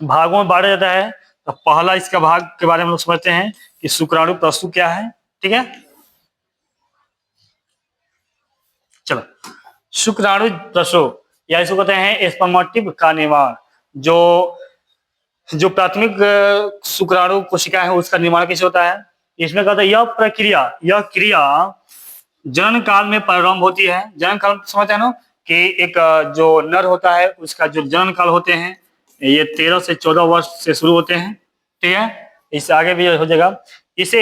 भागों में बांटा जाता है। तो पहला इसका भाग के बारे में लोग समझते हैं कि शुक्राणु प्रसू क्या है। ठीक है, चलो, शुक्राणु प्रसव या इसको कहते हैं स्पर्मेटिव का निर्माण। जो प्राथमिक शुक्राणु कोशिका है उसका निर्माण कैसे होता है, इसमें कहते हैं यह क्रिया जनन काल में प्रारंभ होती है। जनन काल समझते हैं ना, कि एक जो नर होता है उसका जो जनन काल होते हैं ये 13 से 14 वर्ष से शुरू होते हैं, ठीक है। इससे आगे भी हो जाएगा। इसे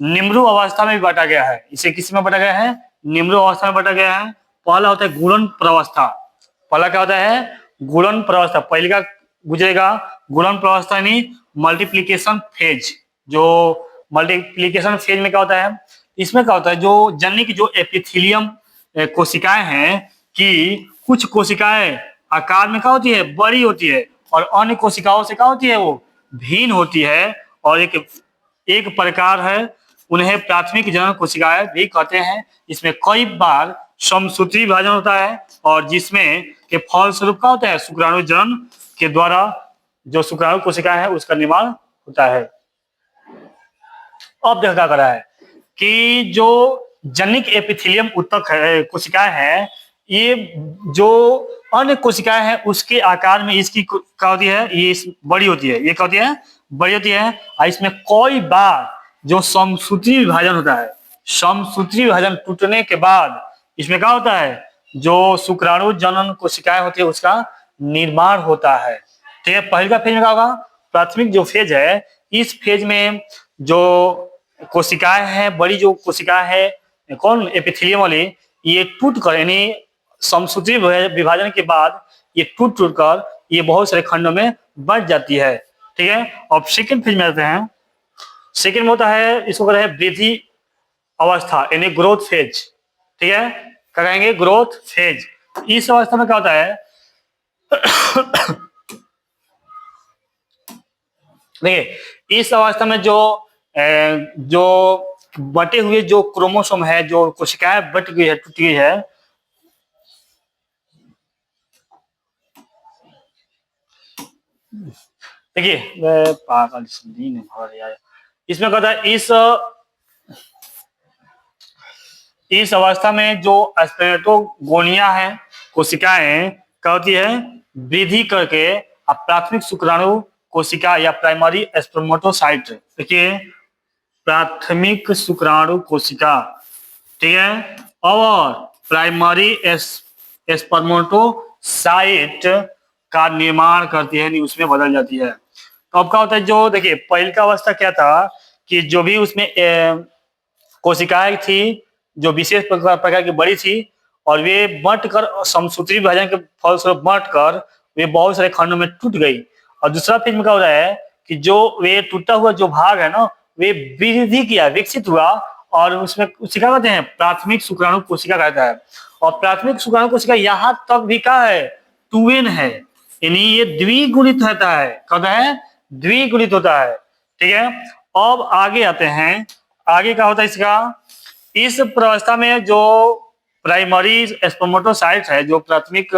निम्रू अवस्था में भी बांटा गया है। इसे किस में बांटा गया है? निम्रू अवस्था में बांटा गया है। पहला होता है गुणन प्रवस्था। पहला क्या होता है? गुणन प्रवस्था। पहले का गुजरेगा गुणन प्रवस्था यानी मल्टीप्लीकेशन फेज। जो मल्टीप्लीकेशन फेज में क्या होता है? इसमें क्या होता है, जो जन्नी की जो एपिथेलियम कोशिकाएं हैं कि कुछ कोशिकाएं आकार में क्या होती है? बड़ी होती है और अन्य कोशिकाओं से क्या होती है? वो भिन्न होती है और एक प्रकार है, उन्हें प्राथमिक जनन कोशिकाएं भी कहते हैं। इसमें कई बार समसूत्री विभाजन होता है और जिसमें के फलस्वरूप क्या होता है? शुक्राणु जनन के द्वारा जो शुक्राणु कोशिकाएं है उसका निर्माण होता है। अब देखा कर रहा है कि जो जनिक एपिथेलियम उत्तक कोशिकाएं हैं, ये जो अन्य कोशिकाएं हैं उसके आकार में इसकी क्या होती है? ये बड़ी होती है। ये क्या होती है? बड़ी होती है। और इसमें कई बार जो समसूत्री विभाजन होता है, समसूत्री विभाजन टूटने के बाद इसमें क्या होता है? जो शुक्राणु जनन कोशिकाएं होती है उसका निर्माण होता है, ठीक है। पहले का फेज में क्या होगा? प्राथमिक जो फेज है, इस फेज में जो कोशिकाएं हैं, बड़ी जो कोशिकाएं है कौन? एपिथेलियम वाली, ये टूट कर यानी समसूत्री विभाजन के बाद ये टूट कर ये बहुत सारे खंडों में बंट जाती है, ठीक है। अब सेकेंड फेज में आते हैं। सेकेंड में होता है, इसको कहते हैं वृद्धि अवस्था यानी ग्रोथ फेज, ठीक है। क्या कहेंगे? Growth phase. इस अवस्था में क्या होता है? देखिए, इस अवस्था में जो बटे हुए जो क्रोमोसोम है, जो कोशिकाएं बट गई है, टूट गई है, देखिए पागल इसमें कहता है इस अवस्था में जो स्पेर्मेटोगोनिया है, कोशिकाएं क्या होती है? वृद्धि करके अब प्राथमिक शुक्राणु कोशिका या प्राइमरी स्पर्मेटोसाइट, देखिए प्राथमिक शुक्राणु कोशिका, ठीक है, और प्राइमरी स्पर्मेटोसाइट का निर्माण करती है, नहीं उसमें बदल जाती है। तो अब क्या होता है? जो देखिए पहले का अवस्था क्या था कि जो भी उसमें कोशिकाएं थी जो विशेष प्रकार की बड़ी थी और वे बंट कर समसूत्री विभाजन के फलस्वरूप बंट कर वे बहुत सारे खंडों में टूट गई। और दूसरा फेज में क्या हो रहा है कि जो वे टूटा हुआ जो भाग है ना, वे वृद्धि किया, विकसित हुआ और उसमें उसे क्या कहते हैं? प्राथमिक शुक्राणु कोशिका कहता है। और प्राथमिक शुक्राणु कोशिका यहाँ तक भी क्या है? 2n है, यानी ये द्विगुणित होता है। कहता है द्विगुणित होता है, ठीक है। अब आगे आते हैं। आगे क्या होता है इसका? इस प्रावस्था में जो प्राइमरी स्पर्मेटोसाइट है, जो प्राथमिक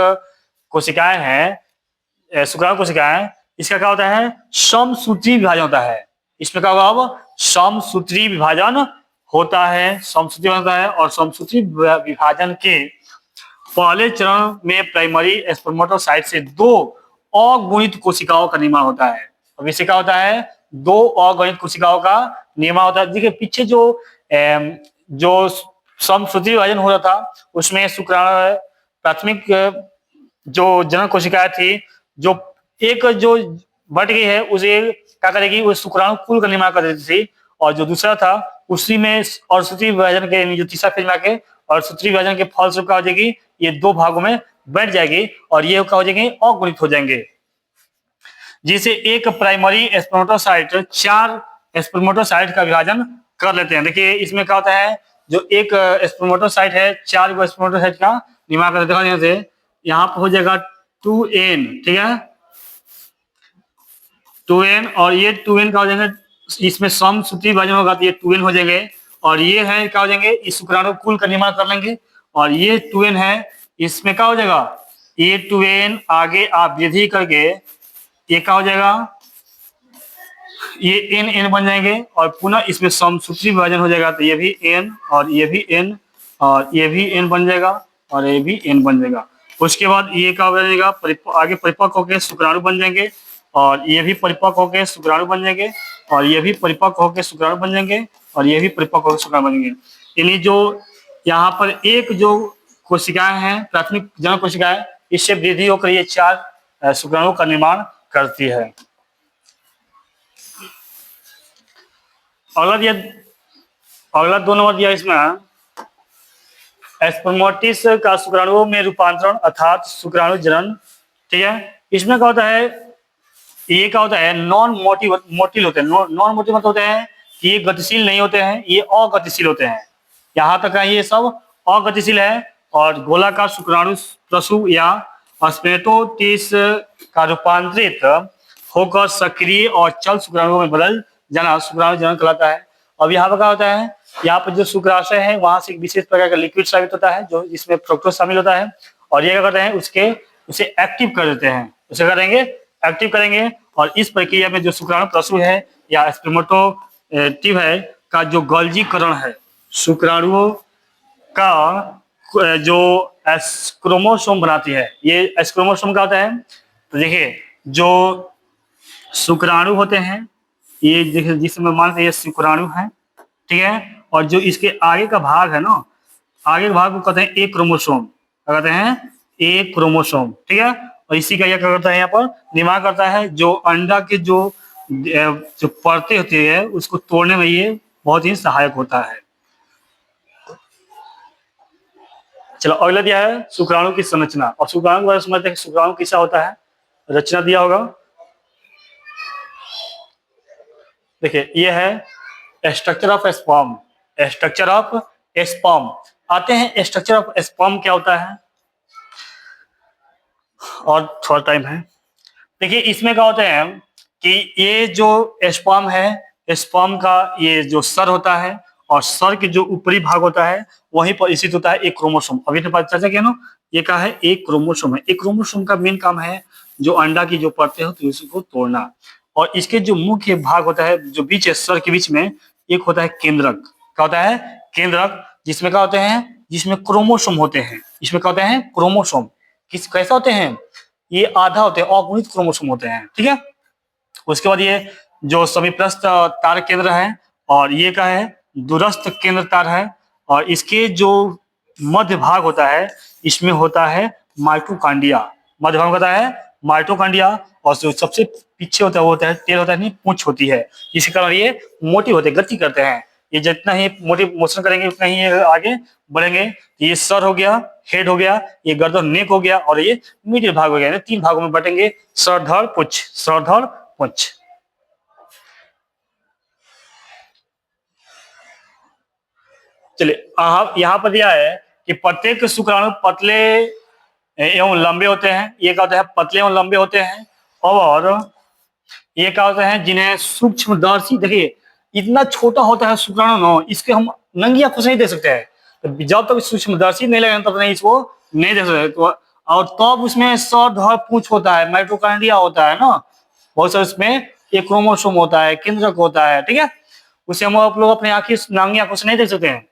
कोशिकाएं हैं, शुक्राणु कोशिकाएं, इसका क्या होता है? समसूत्री विभाजन होता है। इसमें क्या होगा? अब समसूत्री विभाजन होता है, समसूत्री होता है। और समसूत्री विभाजन के पहले चरण में प्राइमरी स्पर्मेटोसाइट से 2 अगुणित कोशिकाओं का निर्माण होता है। अब इससे क्या होता है? 2 अगुणित कोशिकाओं का निर्माण होता है। देखिए पीछे जो समसूत्री विभाजन हो रहा था उसमें शुक्राणु प्राथमिक जो जनन कोशिकाएं थी, जो एक जो बट गई है उसे क्या करेगी? वो शुक्राणु कुल का निर्माण कर देती थी। और जो दूसरा था उसी में और सूत्री विभाजन के जो तीसरा फेज में आके और सूत्री विभाजन के फलस्वरूप क्या हो जाएगी? ये 2 भागों में बैठ जाएगी और ये क्या हो जाएंगे? अगुणित हो जाएंगे, जिसे एक प्राइमरी स्पर्मेटोसाइट 4 स्पर्मेटोसाइट का विभाजन कर लेते हैं। देखिए इसमें क्या होता है? जो एक स्पर्मेटोसाइट है 4 गो स्पर्मेटोसाइट का निर्माण कर देखा से यहाँ पर हो जाएगा 2n, ठीक है, 2n। और ये 2n क्या हो जाएंगे? इसमें समसूत्री विभाजन होगा तो ये 2n हो जाएंगे। और ये है क्या हो जाएंगे? इस शुक्राणु कुल का निर्माण कर लेंगे। और ये 2n है, इसमें क्या हो जाएगा? ये 2n आगे आप वृद्धि करके ये क्या हो जाएगा? ये n बन जाएंगे और पुनः इसमें समसूत्री विभाजन हो जाएगा तो ये भी n और ये भी n और ये भी n बन जाएगा और ये भी n बन जाएगा। उसके बाद ये क्या हो जाएगा? आगे परिपक्व होकर शुक्राणु बन जाएंगे और ये भी परिपक्व होकर शुक्राणु बन जाएंगे और ये भी परिपक्व होकर शुक्राणु बन जाएंगे और ये भी परिपक्व होकर शुक्राणु बन जाएंगे। यानी जो यहाँ पर एक जो कोशिकाएं हैं, प्राथमिक जनन कोशिकाएं, इससे वृद्धि होकर ये 4 शुक्राणुओं का निर्माण करती है। अगला 2 नंबर दिया इसमें, एस्पर्मेटिस का शुक्राणुओं में रूपांतरण अर्थात शुक्राणु जनन। ठीक है, इसमें क्या होता है, ये क्या होता है, नॉन मोटिल होते हैं। नॉन मोटिल मतलब होते हैं कि ये गतिशील नहीं होते हैं, ये अगतिशील होते हैं। यहाँ तक है ये सब अगतिशील है। और गोलाकार शुक्राणु प्रसूव या स्पर्मेटोटिस का रूपांतरित होकर सक्रिय और चल शुक्राणुओं में बदल जाना शुक्राणु जनन कहलाता है। अब यहाँ पर क्या होता है, यहाँ पर जो शुक्राशय है वहां से एक विशेष प्रकार का लिक्विड स्रावित होता है जो जिसमें फ्रुक्टोज शामिल होता है, और ये क्या करते हैं, उसे एक्टिव कर देते हैं। उसे करेंगे, एक्टिव करेंगे, और इस प्रक्रिया में जो शुक्राणु प्रसूव है या स्पर्मेटोटिव है का जो गॉल्जीकरण है, शुक्राणुओं का जो क्रोमोसोम बनाती है, ये क्रोमोसोम का होता है। तो देखिए, जो शुक्राणु होते हैं, ये देखिए जिसमें मानते हैं ये शुक्राणु है, ठीक है, और जो इसके आगे का भाग है ना, आगे के भाग को कहते हैं एक क्रोमोसोम, कहते हैं एक क्रोमोसोम। ठीक है, और इसी का यह क्या करता है, यहाँ पर निर्माण करता है, जो अंडा के जो परतें होती है उसको तोड़ने में ये बहुत ही सहायक होता है। चलो अगला दिया है शुक्राणु की संरचना। और शुक्राणु के बारे में समझते हैं, शुक्राणु कैसा होता है, रचना दिया होगा। देखिए ये है structure of sperm, structure of sperm. आते हैं स्ट्रक्चर ऑफ स्पर्म क्या होता है, और थोड़ा टाइम है। देखिए इसमें क्या होता है कि ये जो स्पर्म है, स्पर्म का ये जो सर होता है, और सर के जो ऊपरी भाग होता है वहीं पर स्थित होता है एक क्रोमोसोम। अभी तो चर्चा किया ना, ये क्या है, एक क्रोमोसोम है। एक क्रोमोसोम का मेन काम है जो अंडा की जो परतें होती है उसको तोड़ना। और इसके जो मुख्य भाग होता है, जो बीच है सर के बीच में, एक होता है केंद्रक। क्या होता है, केंद्रक, जिसमें क्या होते हैं, जिसमें क्रोमोसोम होते हैं। इसमें क्या होते हैं, क्रोमोसोम कैसे होते हैं, ये आधा होते हैं, अगुणित क्रोमोसोम होते हैं। ठीक है, उसके बाद ये जो समीपस्थ तार केंद्र है, और ये क्या है, दूरस्थ केंद्र तार है। और इसके जो मध्य भाग होता है, इसमें होता है माइटोकांड्रिया। मध्य भाग होता है माइटोकांड्रिया, और जो सबसे पीछे होता है वो होता है टेल होता है, नहीं पूंछ होती है, जिसके कारण ये मोटी होते हैं, गति करते हैं। ये जितना ही मोटी मोशन करेंगे उतना ही ये आगे बढ़ेंगे। ये सर हो गया, हेड हो गया, ये गर्दन नेक हो गया, और ये मिडिल भाग हो गया। 3 भागों में बटेंगे, सर धड़ पुछ, सर धड़ पुछ। चलिए यहाँ पर दिया है कि प्रत्येक शुक्राणु पतले एवं लंबे होते हैं। ये क्या होता है, पतले एवं लंबे होते हैं। और ये क्या होते हैं, जिन्हें सूक्ष्मदर्शी, देखिए इतना छोटा होता है शुक्राणु ना, इसके हम नंगी आंखों से नहीं देख सकते हैं। तो जब तक सूक्ष्मदर्शी नहीं लगेगा तब नहीं इसको नहीं देख सकते। तो और तब उसमें सर धड़ पूंछ होता है, माइटोकांड्रिया होता है ना, बहुत सारे उसमें एक क्रोमोसोम होता है, केंद्रक होता है। ठीक है, उसे हम आप लोग अपनी आंखें नंगी आंखों से नहीं देख सकते हैं।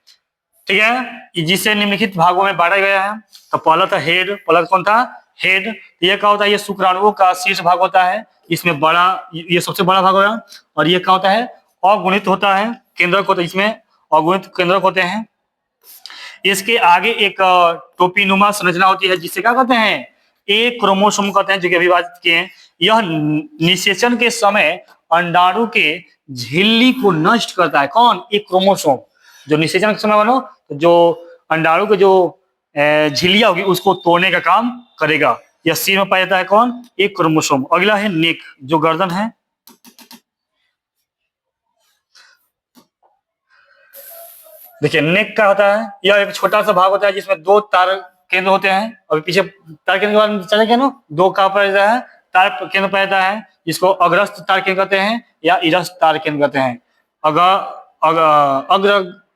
ठीक है, जिसे निम्नलिखित भागों में बांटा गया है। तो पहला था हेड, पहला कौन था, हेड। ये क्या होता है, ये शुक्राणुओं का शीर्ष भाग होता है, इसमें बड़ा, ये सबसे बड़ा भाग होगा। और ये क्या होता है, अगुणित होता है, केंद्रक होता है, इसमें अगुणित केंद्रक होते हैं। इसके आगे एक टोपीनुमा संरचना होती है, जिसे क्या कहते हैं, एक क्रोमोसोम कहते हैं, जो कि अभिवाजित किए हैं। यह निषेचन के समय अंडाणु के झिल्ली को नष्ट करता है। कौन, एक क्रोमोसोम। जो निषेचन के समय बनो, तो जो अंडाणु के जो झिल्लियां होगी उसको तोड़ने का काम करेगा। यह सिर में पाया जाता है, कौन, एक क्रोमोसोम। अगला है नेक, जो गर्दन है। देखिए नेक क्या होता है, यह एक छोटा सा भाग होता है जिसमें 2 तार केंद्र होते हैं। और पीछे तार केंद्र के बारे में चले गए ना, 2 कहाँ पाया जाता है, तार केंद्र पाया जाता है, जिसको अग्रस्थ तार केंद्र कहते हैं या इरस्थ तार केंद्र कहते हैं।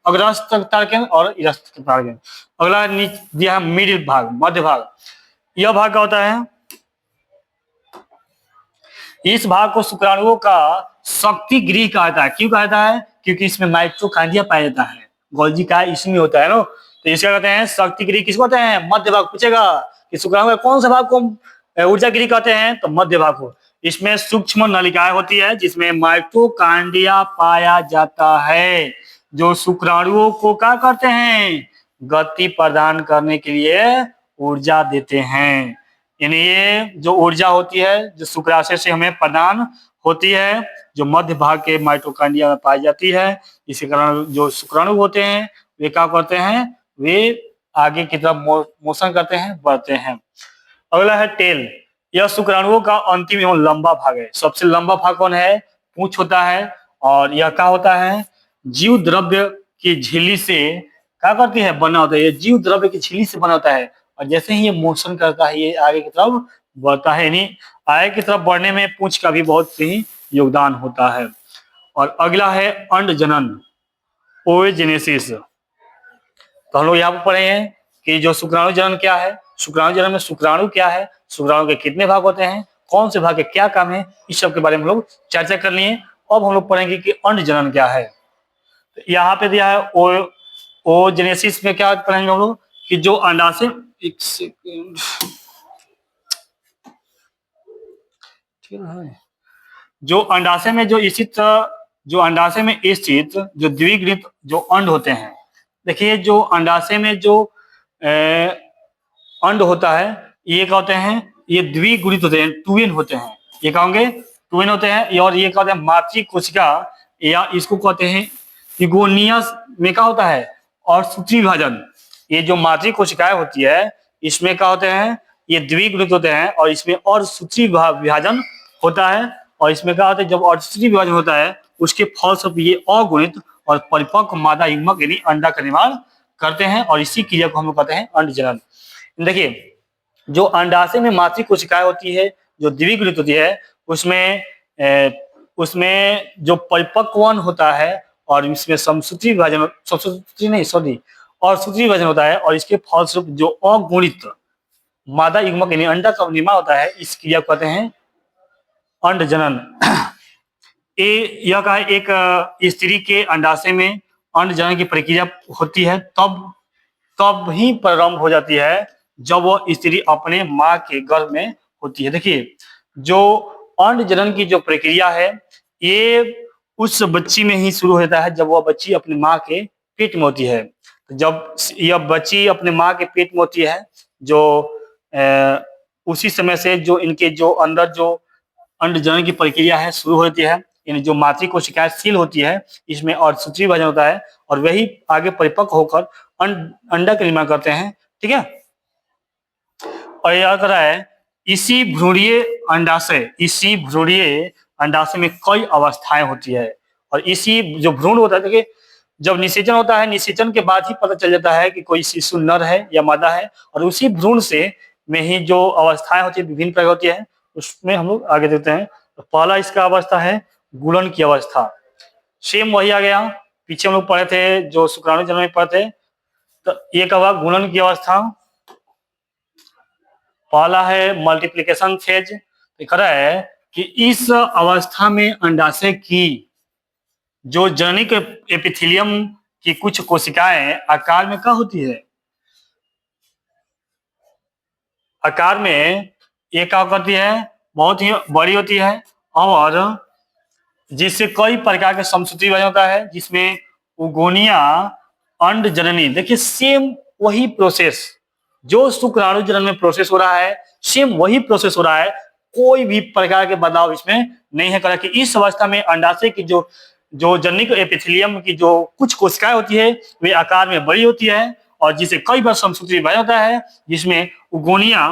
अग्रस्थ तार केंद्र और इरस्थ तार केंद्र। अगला दिया है मिडिल भाग, मध्य भाग। यह भाग क्या होता है, इस भाग को शुक्राणुओं का शक्ति गृह कहा जाता है। क्यों कहा जाता है, क्योंकि इसमें माइटोकांड्रिया पाया जाता है, गोल्जी का इसमें होता है ना। तो इसका कहते हैं शक्ति गृह, किसको कहते हैं, मध्य भाग। पूछेगा कि शुक्राणु का कौन सा भाग को ऊर्जा गृह कहते हैं, तो मध्य भाग को। इसमें सूक्ष्म नलिकाएं होती है जिसमें माइटोकांड्रिया पाया जाता है, जो शुक्राणुओं को क्या करते हैं, गति प्रदान करने के लिए ऊर्जा देते हैं। यानी ये जो ऊर्जा होती है जो शुक्राशय से हमें प्रदान होती है, जो मध्य भाग के माइटोकॉन्ड्रिया में पाई जाती है। इसी कारण जो शुक्राणु होते हैं वे क्या करते हैं, वे आगे की तरफ मोशन करते हैं, बढ़ते हैं। अगला है टेल। यह शुक्राणुओं का अंतिम एवं लंबा भाग है। सबसे लंबा भाग कौन है, पूंछ होता है। और यह क्या होता है, जीव द्रव्य की झिल्ली से क्या करती है, बना होता है। ये जीव द्रव्य की झिल्ली से बना होता है और जैसे ही ये मोशन करता है ये आगे की तरफ बढ़ता है। यानी आगे की तरफ बढ़ने में पूंछ का भी बहुत ही योगदान होता है। और अगला है अंड जनन, ओएजेनेसिस। तो हम लोग यहाँ पर पढ़े हैं कि जो शुक्राणु जनन क्या है, शुक्राणु जनन में शुक्राणु क्या है, शुक्राणु के कितने भाग होते हैं, कौन से भाग के क्या काम है, इस सब के बारे में हम लोग चर्चा कर लिए। अब हम लोग पढ़ेंगे कि अंड जनन क्या है। तो यहाँ पे दिया है ओजेनेसिस में क्या पढ़ेंगे हम लोग कि जो अंडाशय, एक सेकेंड, जो अंडाशय में स्थित जो द्विगुणित जो अंड होते हैं। देखिए जो अंडाशय में जो अंड होता है ये क्या होते हैं, ये द्विगुणित होते हैं, ट्विन होते हैं। ये क्या होंगे, ट्विन होते हैं। और ये क्या होते हैं, मातृ कोशिका, या इसको कहते हैं इगोनियस में क्या होता है, और सूत्री विभाजन। ये जो मातृ कोशिकाएं होती है इसमें क्या होते हैं, ये द्विगुणित होते हैं और इसमें और सूत्री विभाजन होता है। और इसमें क्या होता है, जब और सूत्री विभाजन होता है उसके फलस्वरूप ये अगुणित और परिपक्व मादा युग्मक यानी अंडा का निर्माण करते हैं और इसी क्रिया को हम लोग कहते हैं अंड जनन। देखिए जो अंडाशय में मातृ कोशिकाएं होती है जो द्विगुणित होती है उसमें जो परिपक्वन होता है और इसमें समसूत्री विभाजन, और सूत्री विभाजन होता है और इसके फलस्वरूप जो अगुणित मादा युग्मक यानी अंडा का निर्माण होता है, इस क्रिया को कहते हैं अंड जनन। यह का एक स्त्री के अंडाशय में अंड जनन की प्रक्रिया होती है तब ही प्रारंभ हो जाती है जब वह स्त्री अपने माँ के गर्भ में होती है। देखिए जो अंड जनन की जो प्रक्रिया है ये उस बच्ची में ही शुरू होता है जब वह बच्ची अपनी माँ के पेट में होती है। जब यह बच्ची अपने माँ के पेट में होती है जो उसी समय से जो इनके जो अंदर जो अंड जनन की प्रक्रिया है शुरू होती है। यानी जो मातृ कोशिकाएं सील होती है इसमें और सूत्री विभाजन होता है और वही आगे परिपक्व होकर अंडा का निर्माण करते हैं। ठीक है, और याद करा है इसी भ्रूणीय अंडाशय में कई अवस्थाएं होती है और इसी जो भ्रूण होता है, देखिए जब निषेचन होता है निषेचन के बाद ही पता चल जाता है कि कोई शिशु नर है या मादा है और उसी भ्रूण से में ही जो अवस्थाएं होती है विभिन्न प्रकार होती है उसमें हम लोग आगे देखते हैं। तो पहला इसका अवस्था है गुणन की अवस्था। सेम वही आ गया, पीछे हम लोग पढ़े थे जो शुक्राणु जनन में पढ़े थे। तो ये क्या हुआ, गुणन की अवस्था। पहला है मल्टीप्लिकेशन फेज। दिख रहा है कि इस अवस्था में अंडाशय की जो जननिक एपिथेलियम की कुछ कोशिकाएं आकार में क्या होती है, आकार में ये क्या करती है, बहुत ही बड़ी होती है और जिससे कई प्रकार के समसूत्री विभाजन होता है जिसमें उगोनिया अंड जननी। देखिए सेम वही प्रोसेस जो शुक्राणु जनन में प्रोसेस हो रहा है सेम वही प्रोसेस हो रहा है, कोई भी प्रकार के बदलाव इसमें नहीं है। करा कि इस अवस्था में अंडाशय की जो जननिक एपिथेलियम की जो कुछ कोशिकाएं होती है वे आकार में बड़ी होती है और जिसे कई बार समसूत्री विभाजन होता है जिसमें उगोनिया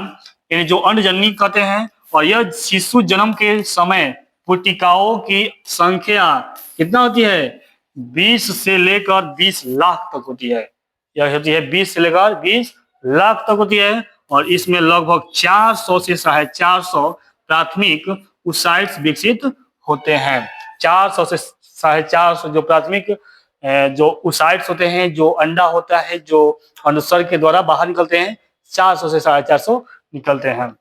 यानी जो अंड जननी कहते हैं। और यह शिशु जन्म के समय पुटिकाओं की संख्या कितना होती है, 20 से लेकर 20 लाख तक होती है। यह होती है 20 से लेकर 20 लाख तक होती है और इसमें लगभग 400 से 450 प्राथमिक oocytes विकसित होते हैं। 400 से 450 जो प्राथमिक जो oocytes होते हैं, जो अंडा होता है जो अनुसर्ग के द्वारा बाहर निकलते हैं, 400 से 450 निकलते हैं।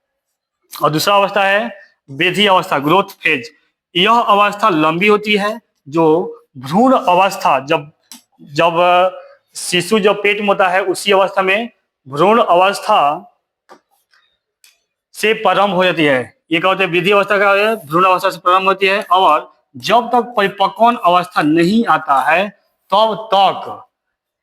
और दूसरा अवस्था है वृद्धि अवस्था, ग्रोथ फेज। यह अवस्था लंबी होती है जो भ्रूण अवस्था, जब शिशु जब पेट में होता है उसी अवस्था में भ्रूण अवस्था से प्रारंभ हो जाती है। ये क्या होता है, वृद्धि अवस्था का भ्रूण अवस्था से प्रारंभ होती है और जब तक परिपक्वन अवस्था नहीं आता है तब तक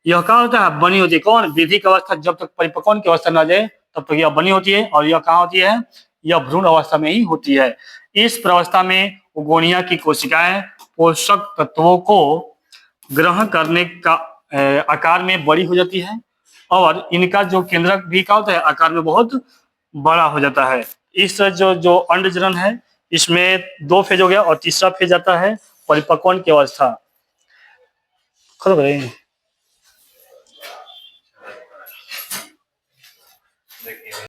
यह कहाँ होता है? बनी होती है। कौन? वृद्धि की अवस्था, जब तक परिपक्वन की अवस्था न आ जाए तब तक यह बनी होती है। और यह कहाँ होती है? यह भ्रूण अवस्था में ही होती है। इस प्रावस्था में गोनिया की कोशिकाएं पोषक तत्वों को ग्रहण करने का आकार में बड़ी हो जाती है और इनका जो केंद्रक भी क्या होता है? आकार में बहुत बड़ा हो जाता है। इस जो जो अंड जनन है, इसमें 2 फेज हो गया और तीसरा फेज आता है परिपक्वन की अवस्था। खत्म करें।